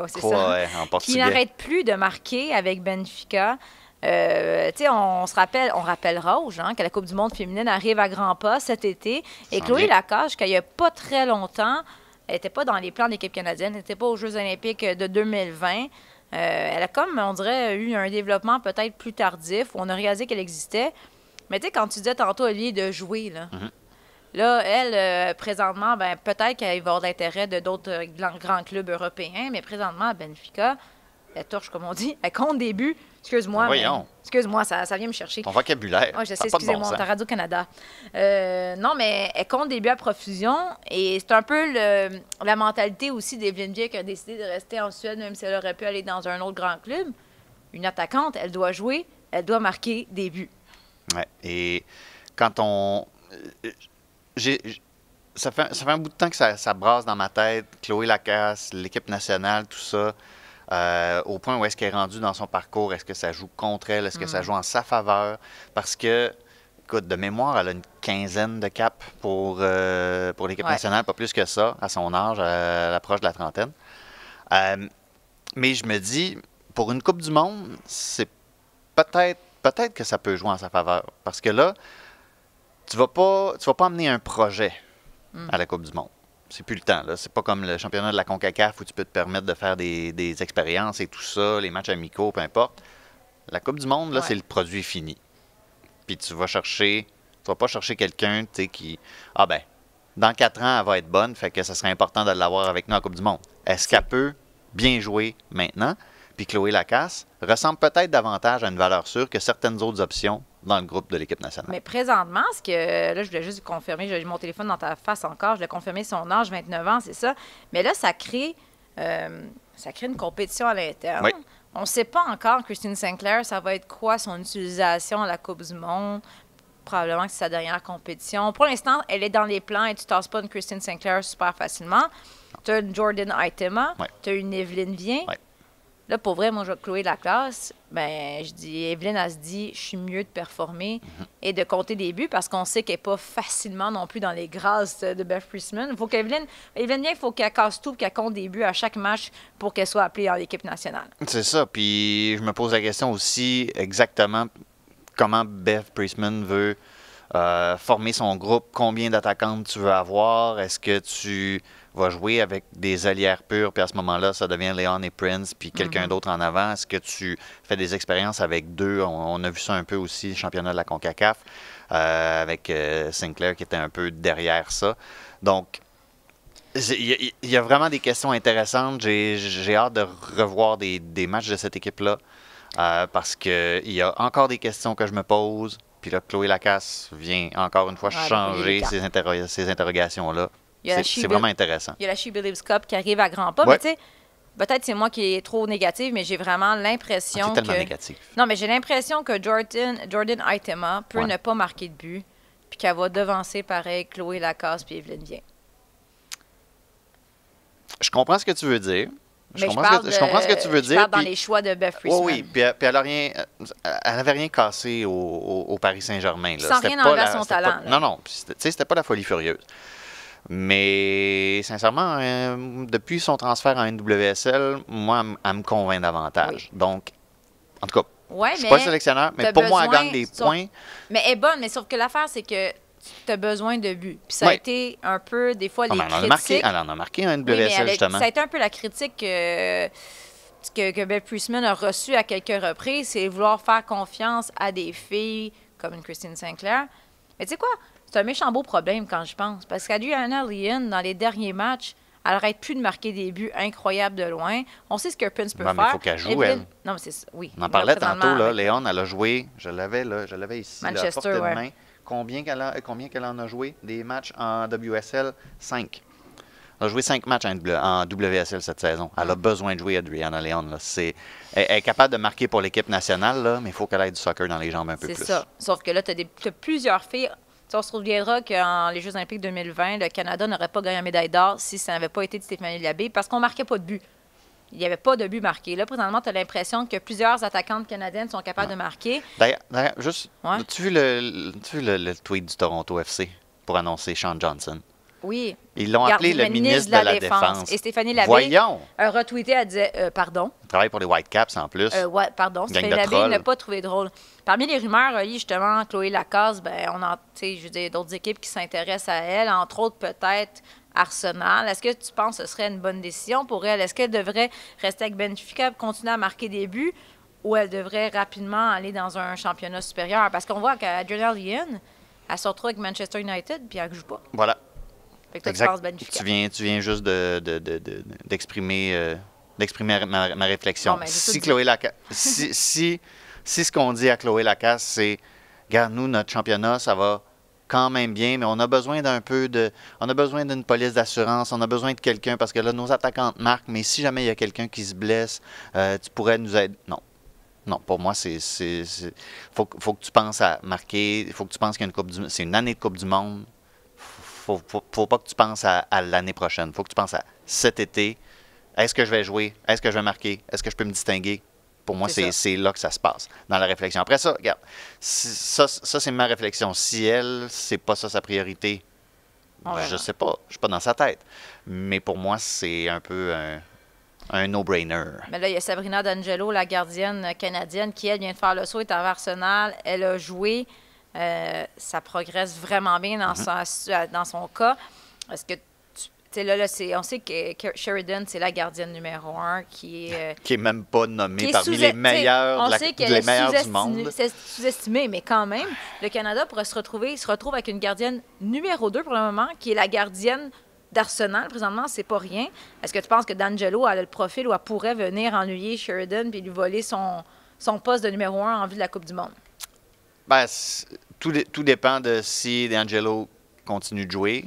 n'arrête plus de marquer avec Benfica. On rappellera aux gens que la Coupe du monde féminine arrive à grands pas cet été. Et Chloé Lacasse, qu'il n'y a pas très longtemps, elle n'était pas dans les plans de l'équipe canadienne, elle n'était pas aux Jeux olympiques de 2020. Elle a comme, on dirait, eu un développement peut-être plus tardif, où on a réalisé qu'elle existait. Mais tu sais, quand tu disais tantôt, Olivier, de jouer, là, elle, présentement, ben peut-être qu'elle va avoir l'intérêt de d'autres grands clubs européens, mais présentement, à Benfica, elle torche, comme on dit, elle compte des buts. Excuse-moi, excuse-moi, ça vient me chercher. Ton vocabulaire. Je sais, excusez-moi, t'as Radio-Canada. Non, mais elle compte des buts à profusion, et c'est un peu la mentalité aussi d'Evelyn Vick qui a décidé de rester en Suède, même si elle aurait pu aller dans un autre grand club. Une attaquante, elle doit jouer, elle doit marquer des buts. Ouais, et quand on... Ça fait un bout de temps que ça brasse dans ma tête. Chloé Lacasse, l'équipe nationale, tout ça. Au point où est-ce qu'elle est rendue dans son parcours? Est-ce que ça joue contre elle? Est-ce que ça joue en sa faveur? Parce que, écoute, de mémoire, elle a une quinzaine de caps pour l'équipe nationale, pas plus que ça, à son âge, à l'approche de la trentaine. Mais je me dis, pour une Coupe du monde, c'est peut-être que ça peut jouer en sa faveur. Parce que là, tu vas pas amener un projet à la Coupe du monde. C'est plus le temps. Là. C'est pas comme le championnat de la CONCACAF où tu peux te permettre de faire des expériences et tout ça, les matchs amicaux, peu importe. La Coupe du monde, là, c'est le produit fini. Puis tu vas pas chercher quelqu'un, tu sais, qui... Ah ben, dans 4 ans, elle va être bonne, fait que ça serait important de l'avoir avec nous en Coupe du monde. Est-ce qu'elle peut bien jouer maintenant? Puis Chloé Lacasse ressemble peut-être davantage à une valeur sûre que certaines autres options dans le groupe de l'équipe nationale. Mais présentement, ce que là, je voulais juste confirmer, j'ai mon téléphone dans ta face encore, je voulais confirmer son âge, 29 ans, c'est ça. Mais là, ça crée une compétition à l'interne. Oui. On ne sait pas encore, Christine Sinclair, ça va être quoi son utilisation à la Coupe du Monde. Probablement que c'est sa dernière compétition. Pour l'instant, elle est dans les plans et tu ne tasses pas une Christine Sinclair super facilement. Tu as une Jordan Aitema, tu as une Evelyne Viens. Ouais. Là, pour vrai, moi, je vais Chloé Lacasse. Ben, je dis, Evelyne, elle se dit, je suis mieux de performer et de compter des buts parce qu'on sait qu'elle n'est pas facilement non plus dans les grâces de Beth Priestman. Il faut Evelyne Viens, il faut qu'elle casse tout et qu'elle compte des buts à chaque match pour qu'elle soit appelée en équipe nationale. C'est ça. Puis je me pose la question aussi exactement comment Beth Priestman veut former son groupe, combien d'attaquantes tu veux avoir, est-ce que tu vas jouer avec des allières pures, puis à ce moment-là, ça devient Leon et Prince, puis quelqu'un d'autre en avant, est-ce que tu fais des expériences avec deux, on a vu ça un peu aussi, le championnat de la CONCACAF, avec Sinclair qui était un peu derrière ça. Donc, il y a vraiment des questions intéressantes, j'ai hâte de revoir des matchs de cette équipe-là, parce qu'il y a encore des questions que je me pose. Puis là, Chloé Lacasse vient encore une fois changer ces interrogations-là. C'est vraiment intéressant. Il y a la She Believes Cup qui arrive à grands pas. Ouais. Mais tu sais, peut-être c'est moi qui est trop négative, mais j'ai vraiment l'impression C'est tellement négatif. Non, mais j'ai l'impression que Jordan Aitema peut ne pas marquer de but, puis qu'elle va devancer pareil Chloé Lacasse puis Evelyne Viens. Je comprends ce que tu veux dire. Je comprends ce que tu veux dire. Je parle dans les choix de Beth Priestman. Oui, puis elle n'avait rien cassé au Paris Saint-Germain. Sans rien enlever à son talent. Non, c'était pas la folie furieuse. Mais sincèrement, depuis son transfert en NWSL, moi, elle me convainc davantage. Oui. Donc, en tout cas, je suis pas le sélectionneur, mais pour moi, elle gagne des points. Mais elle est bonne, mais sauf que l'affaire, c'est que tu as besoin de buts. Puis ça a été un peu, des fois, les critiques. Elle en a marqué un NWSL, justement. Ça a été un peu la critique que Beth Priestman a reçue à quelques reprises, c'est vouloir faire confiance à des filles comme une Christine Sinclair. Mais tu sais quoi? C'est un méchant beau problème quand je pense. Parce qu'Adriana Leon, dans les derniers matchs, elle n'arrête plus de marquer des buts incroyables de loin. On sait ce que Prince peut faire. Mais il faut qu'elle joue, elle. Non, mais c'est oui. On en parlait tantôt, là. Léon, elle a joué. Je l'avais ici, Manchester, là, à portée de main. Combien qu'elle en a joué des matchs en WSL? 5. Elle a joué 5 matchs en WSL cette saison. Elle a besoin de jouer, Adriana Leon. Là. Elle est capable de marquer pour l'équipe nationale, là, mais il faut qu'elle ait du soccer dans les jambes un peu plus. C'est ça. Sauf que là, tu as plusieurs filles. On se souviendra qu'en les Jeux olympiques 2020, le Canada n'aurait pas gagné la médaille d'or si ça n'avait pas été de Stéphanie Labbé parce qu'on ne marquait pas de but. Il n'y avait pas de but marqué. Là, présentement, tu as l'impression que plusieurs attaquantes canadiennes sont capables de marquer. D'ailleurs, juste, as-tu vu le tweet du Toronto FC pour annoncer Sean Johnson? Oui. Ils l'ont appelé le ministre de la Défense. Et Stéphanie Labbé a retweeté, elle disait « Pardon ». Elle travaille pour les Whitecaps en plus. Pardon, Stéphanie Labbé n'a pas trouvé drôle. Parmi les rumeurs, justement, Chloé Lacasse, on a d'autres équipes qui s'intéressent à elle, entre autres peut-être Arsenal. Est-ce que tu penses que ce serait une bonne décision pour elle? Est-ce qu'elle devrait rester avec Benfica, continuer à marquer des buts, ou elle devrait rapidement aller dans un championnat supérieur? Parce qu'on voit qu'Adriana Leon, elle se retrouve avec Manchester United, puis elle ne joue pas. Voilà. Fait que toi, tu penses Benfica. Tu viens juste d'exprimer ma réflexion. Non, si Chloé Lacasse, si ce qu'on dit à Chloé Lacasse, c'est regarde, nous, notre championnat, ça va quand même bien, mais on a besoin on a besoin d'une police d'assurance, on a besoin de quelqu'un, parce que là, nos attaquantes marquent, mais si jamais il y a quelqu'un qui se blesse, tu pourrais nous aider. Non, pour moi, faut que tu penses à marquer, il faut que tu penses qu'il y a c'est une année de Coupe du Monde. Faut pas que tu penses à l'année prochaine. Il faut que tu penses à cet été. Est-ce que je vais jouer? Est-ce que je vais marquer? Est-ce que je peux me distinguer? Pour moi, c'est là que ça se passe, dans la réflexion. Après ça, regarde, ça c'est ma réflexion. Si elle, c'est pas ça sa priorité, je sais pas. Je suis pas dans sa tête. Mais pour moi, c'est un peu un no-brainer. Mais là, il y a Sabrina D'Angelo, la gardienne canadienne, qui, elle, vient de faire le saut, est à Arsenal. Elle a joué. Ça progresse vraiment bien dans son cas. Est-ce que on sait que Sheridan, c'est la gardienne numéro 1 qui est même pas nommée parmi les meilleurs, du monde. C'est sous-estimé, mais quand même, le Canada pourrait se retrouve avec une gardienne numéro 2 pour le moment, qui est la gardienne d'Arsenal. Présentement, c'est pas rien. Est-ce que tu penses que D'Angelo a le profil où elle pourrait venir ennuyer Sheridan puis lui voler son poste de numéro 1 en vue de la Coupe du Monde? Ben, tout dépend de si D'Angelo continue de jouer.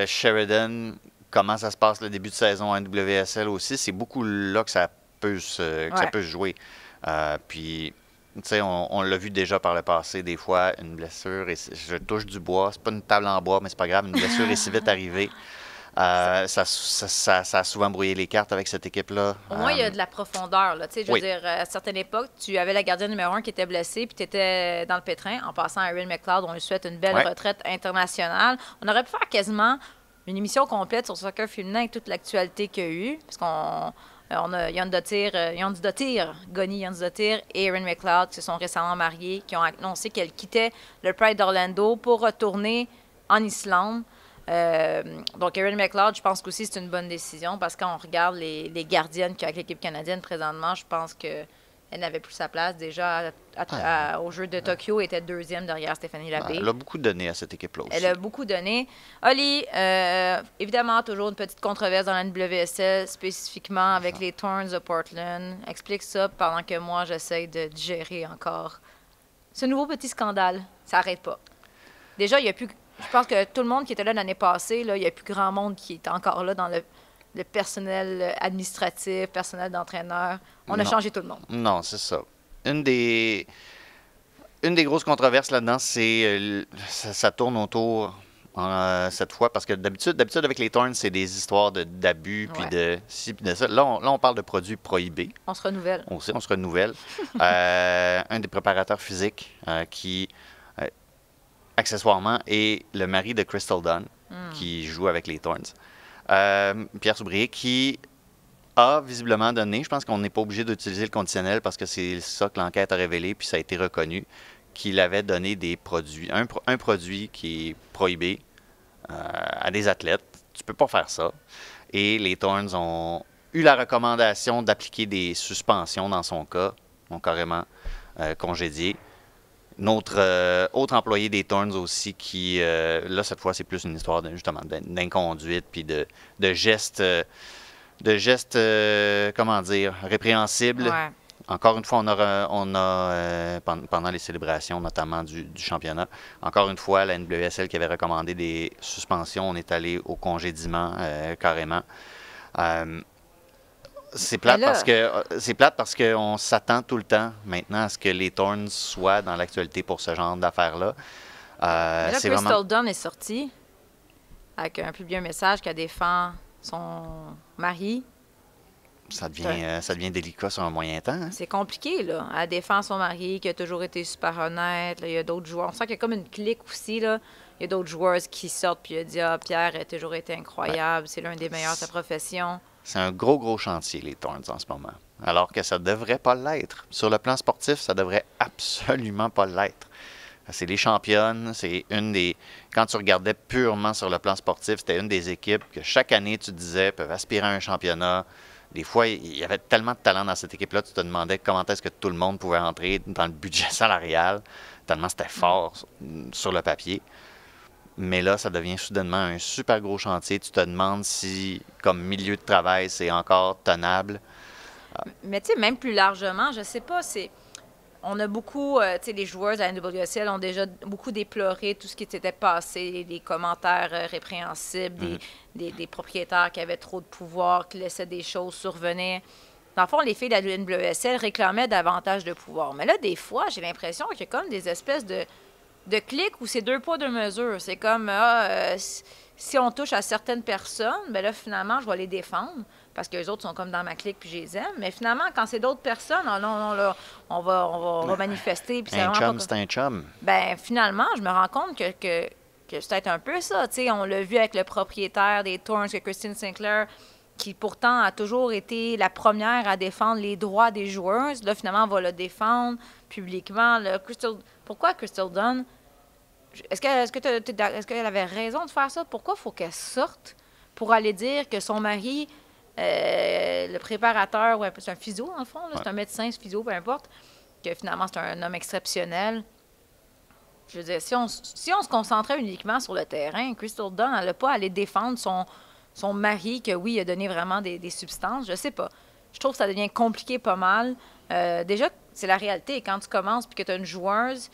Sheridan, comment ça se passe le début de saison en NWSL aussi, c'est beaucoup là que ça peut se jouer. Puis, tu sais, on l'a vu déjà par le passé, des fois, une blessure, et je touche du bois, c'est pas une table en bois, mais c'est pas grave, une blessure est si vite arrivée. Ça a souvent brouillé les cartes avec cette équipe-là. Au moins, il y a de la profondeur. Là. Je veux dire, à certaines époques, tu avais la gardienne numéro 1 qui était blessée, puis tu étais dans le pétrin. En passant à Erin McLeod, on lui souhaite une belle retraite internationale. On aurait pu faire quasiment une émission complète sur le soccer féminin avec toute l'actualité qu'il y a eu. Parce qu'on a Jan Dottir, Goni Jan Dottir et Erin McLeod qui se sont récemment mariés, qui ont annoncé qu'elles quittaient le Pride d'Orlando pour retourner en Islande. Donc, Erin McLeod, je pense qu'aussi c'est une bonne décision parce que quand on regarde les gardiennes qu'il y a avec l'équipe canadienne présentement, je pense qu'elle n'avait plus sa place. Déjà, au jeu de Tokyo, elle était deuxième derrière Stéphanie Labbé. Elle a beaucoup donné à cette équipe-là aussi. Elle a beaucoup donné. Oli, évidemment, toujours une petite controverse dans la NWSL, spécifiquement avec les Thorns de Portland. Explique ça pendant que moi, j'essaie de digérer encore ce nouveau petit scandale. Ça n'arrête pas. Déjà, il n'y a plus... Je pense que tout le monde qui était là l'année passée, là, il n'y a plus grand monde qui est encore là dans le personnel administratif, personnel d'entraîneur. On a changé tout le monde. Non, c'est ça. Une des grosses controverses là-dedans, c'est ça tourne autour cette fois, parce que d'habitude avec les Thorns, c'est des histoires d'abus, puis de ci, puis de ça. Là, on parle de produits prohibés. On se renouvelle. On se renouvelle. Un des préparateurs physiques qui... accessoirement, est le mari de Crystal Dunn, qui joue avec les Thorns. Pierre Soubrier, qui a visiblement donné, je pense qu'on n'est pas obligé d'utiliser le conditionnel parce que c'est ça que l'enquête a révélé, puis ça a été reconnu, qu'il avait donné des produits, un produit qui est prohibé à des athlètes. Tu peux pas faire ça. Et les Thorns ont eu la recommandation d'appliquer des suspensions dans son cas, ont carrément congédié. Notre autre employé des Thorns aussi, qui, là, cette fois, c'est plus une histoire justement d'inconduite, puis de gestes, comment dire, répréhensibles. Ouais. Encore une fois, on a pendant les célébrations, notamment du championnat, encore une fois, la NWSL qui avait recommandé des suspensions, on est allé au congédiement carrément. C'est plate parce qu'on s'attend tout le temps maintenant à ce que les Thorns soient dans l'actualité pour ce genre d'affaires-là. Là, Crystal Dunn est sortie avec publié un message qu'elle défend son mari. Ça devient délicat sur un moyen temps. Hein? C'est compliqué, là. Elle défend son mari qui a toujours été super honnête. Là, il y a d'autres joueurs. On sent qu'il y a comme une clique aussi, là. Il y a d'autres joueurs qui sortent puis il a dit « Ah, Pierre a toujours été incroyable. C'est l'un des meilleurs de sa profession. » C'est un gros chantier, les Thorns, en ce moment. Alors que ça ne devrait pas l'être. Sur le plan sportif, ça devrait absolument pas l'être. C'est les championnes, c'est une des... Quand tu regardais purement sur le plan sportif, c'était une des équipes que chaque année, tu disais, peuvent aspirer à un championnat. Des fois, il y avait tellement de talent dans cette équipe-là, tu te demandais comment est-ce que tout le monde pouvait entrer dans le budget salarial, tellement c'était fort sur le papier. Mais là, ça devient soudainement un super gros chantier. Tu te demandes si, comme milieu de travail, c'est encore tenable. Mais tu sais, même plus largement, je sais pas, on a beaucoup, tu sais, les joueurs de la NWSL ont déjà beaucoup déploré tout ce qui s'était passé, les commentaires répréhensibles, des propriétaires qui avaient trop de pouvoir, qui laissaient des choses survenir. Dans le fond, les filles de la NWSL réclamaient davantage de pouvoir. Mais là, des fois, j'ai l'impression qu'il y a comme des espèces de clics où c'est 2 poids 2 mesures. C'est comme, si on touche à certaines personnes, ben là, finalement, je vais les défendre parce que les autres sont comme dans ma clique puis je les aime. Mais finalement, quand c'est d'autres personnes, non, là, on va manifester. Puis un chum, c'est un chum. Ben finalement, je me rends compte que c'est peut-être un peu ça. Tu sais, on l'a vu avec le propriétaire des Thorns, Christine Sinclair, qui pourtant a toujours été la première à défendre les droits des joueuses. Là, finalement, on va le défendre publiquement. Là, pourquoi Crystal Dunn? Est-ce qu'elle avait raison de faire ça? Pourquoi il faut qu'elle sorte pour aller dire que son mari, le préparateur, ouais, c'est un physio, en fond, là, c'est un médecin, c'est physio, peu importe, que finalement, c'est un homme exceptionnel. Je veux dire, si on se concentrait uniquement sur le terrain, Crystal Dunn, elle n'a pas à aller défendre son mari, que oui, il a donné vraiment des substances, je sais pas. Je trouve que ça devient compliqué pas mal. Déjà, c'est la réalité. Quand tu commences puis que tu as une joueuse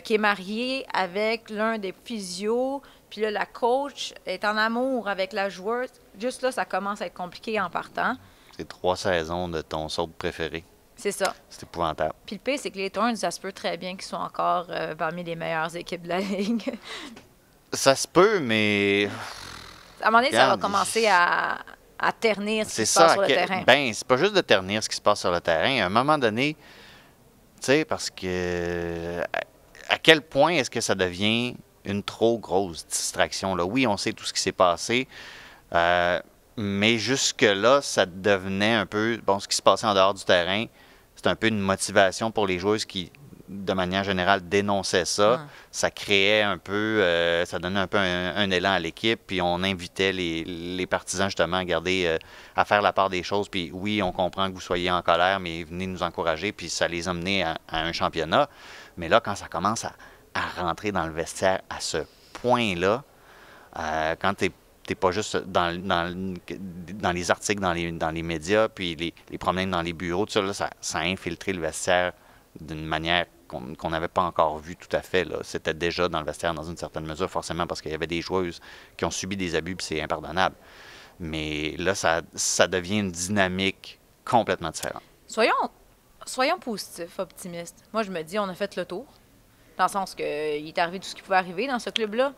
qui est mariée avec l'un des physios, puis là, la coach est en amour avec la joueuse, juste là, ça commence à être compliqué en partant. C'est 3 saisons de ton saut préféré. C'est ça. C'est épouvantable. Puis le pire, c'est que les Thorns, ça se peut très bien qu'ils soient encore parmi les meilleures équipes de la Ligue. Ça se peut, mais... À un moment donné, ça va Regarde, commencer à ternir ce qui C'est se passe ça. sur le terrain. Ben, c'est pas juste de ternir ce qui se passe sur le terrain. À un moment donné, tu sais, parce que... À quel point est-ce que ça devient une trop grosse distraction? Là? Oui, on sait tout ce qui s'est passé, mais jusque-là, ça devenait un peu... Bon, ce qui se passait en dehors du terrain, c'est un peu une motivation pour les joueuses qui, de manière générale, dénonçaient ça. Ça créait un peu... ça donnait un peu un élan à l'équipe, puis on invitait les partisans, justement, à garder... à faire la part des choses. Puis oui, on comprend que vous soyez en colère, mais venez nous encourager, puis ça les a menés à un championnat. Mais là, quand ça commence à rentrer dans le vestiaire à ce point-là, quand tu n'es pas juste dans les articles, dans les médias, puis les problèmes dans les bureaux, tout ça, là, ça a infiltré le vestiaire d'une manière qu'on n'avait pas encore vue tout à fait. C'était déjà dans le vestiaire dans une certaine mesure, forcément, parce qu'il y avait des joueuses qui ont subi des abus, puis c'est impardonnable. Mais là, ça devient une dynamique complètement différente. Soyons positifs, optimistes. Moi, je me dis, on a fait le tour. Dans le sens qu'il est arrivé tout ce qui pouvait arriver dans ce club-là.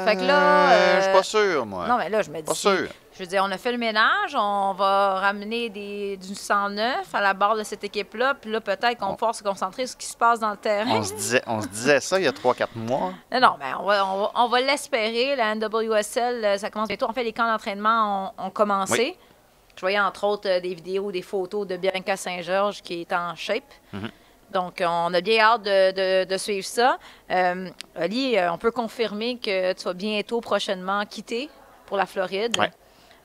Fait que là... je suis pas sûr, moi. Non, mais là, je me dis... Pas sûr. Je veux dire, on a fait le ménage, on va ramener du 109 à la barre de cette équipe-là, puis là, peut-être qu'on va pouvoir se concentrer sur ce qui se passe dans le terrain. On se disait ça il y a 3-4 mois. Non, mais on va l'espérer. La NWSL, ça commence bientôt. En fait, les camps d'entraînement ont commencé. Oui. Je voyais, entre autres, des vidéos, des photos de Bianca Saint-Georges qui est en shape. Mm-hmm. Donc, on a bien hâte de suivre ça. Oli, on peut confirmer que tu vas bientôt, prochainement, quitter pour la Floride. Ouais.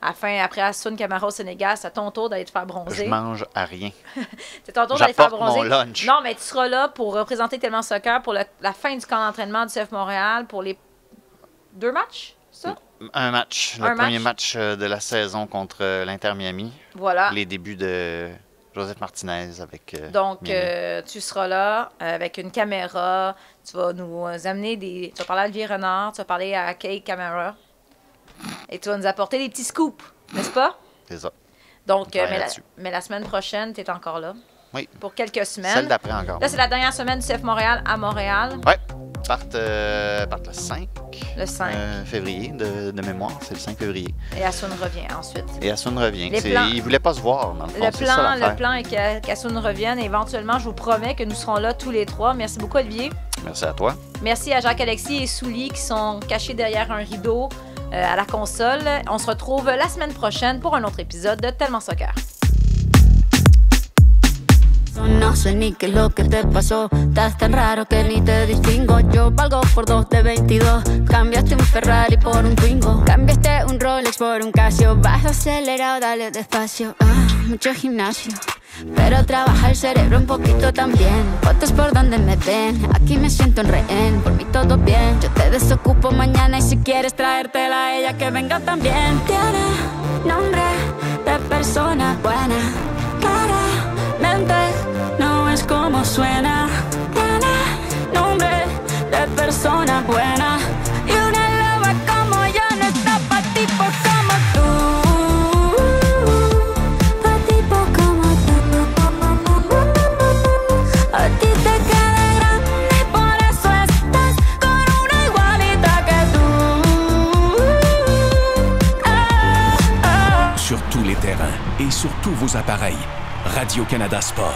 Après Hassoun Camara au Sénégal, c'est à ton tour d'aller te faire bronzer. Je mange à rien. C'est ton tour d'aller te faire J'apporte bronzer. mon lunch. Non, mais tu seras là pour représenter Tellement Soccer pour la fin du camp d'entraînement du CF Montréal pour les 2 matchs, ça? Un match. Le premier match de la saison contre l'Inter Miami. Voilà. Les débuts de Joseph Martinez avec Donc, Miami. tu seras là avec une caméra. Tu vas nous amener Tu vas parler à Olivier Renard, tu vas parler à Kay Camara. Et tu vas nous apporter des petits scoops, n'est-ce pas? C'est ça. Donc, là-dessus. mais la semaine prochaine, tu es encore là. Oui. Pour quelques semaines. Celle d'après encore. Là, c'est la dernière semaine du CF Montréal à Montréal. Oui. Partent le 5. Le 5. Février, de mémoire. C'est le 5 février. Et Hassoun revient ensuite. Et Hassoun revient. Ils ne voulaient pas se voir, dans le fond. Le plan est qu'Hassoun revienne. Et éventuellement, je vous promets que nous serons là tous les 3. Merci beaucoup, Olivier. Merci à toi. Merci à Jacques-Alexis et Souli qui sont cachés derrière un rideau à la console. On se retrouve la semaine prochaine pour un autre épisode de Tellement Soccer. No sé ni qué es lo que te pasó. Estás tan raro que ni te distingo. Yo valgo por 2 de 22. Cambiaste un Ferrari por un Twingo. Cambiaste un Rolex por un Casio. Vas acelerado, dale despacio. Mucho gimnasio, pero trabaja el cerebro un poquito también. Fotos por donde me ven, aquí me siento en rehén. Por mí todo bien, yo te desocupo mañana. Y si quieres traértela a ella, que venga también. Tiene nombre de persona buena. Claramente no es como suena. Tiene nombre de persona buena. Y una loba como yo no está pa' tipo como tú. Pa' tipo como tú. A ti te queda grande, por eso estás con una igualita que tú. Sur tous les terrains et sur tous vos appareils, Radio-Canada Sport.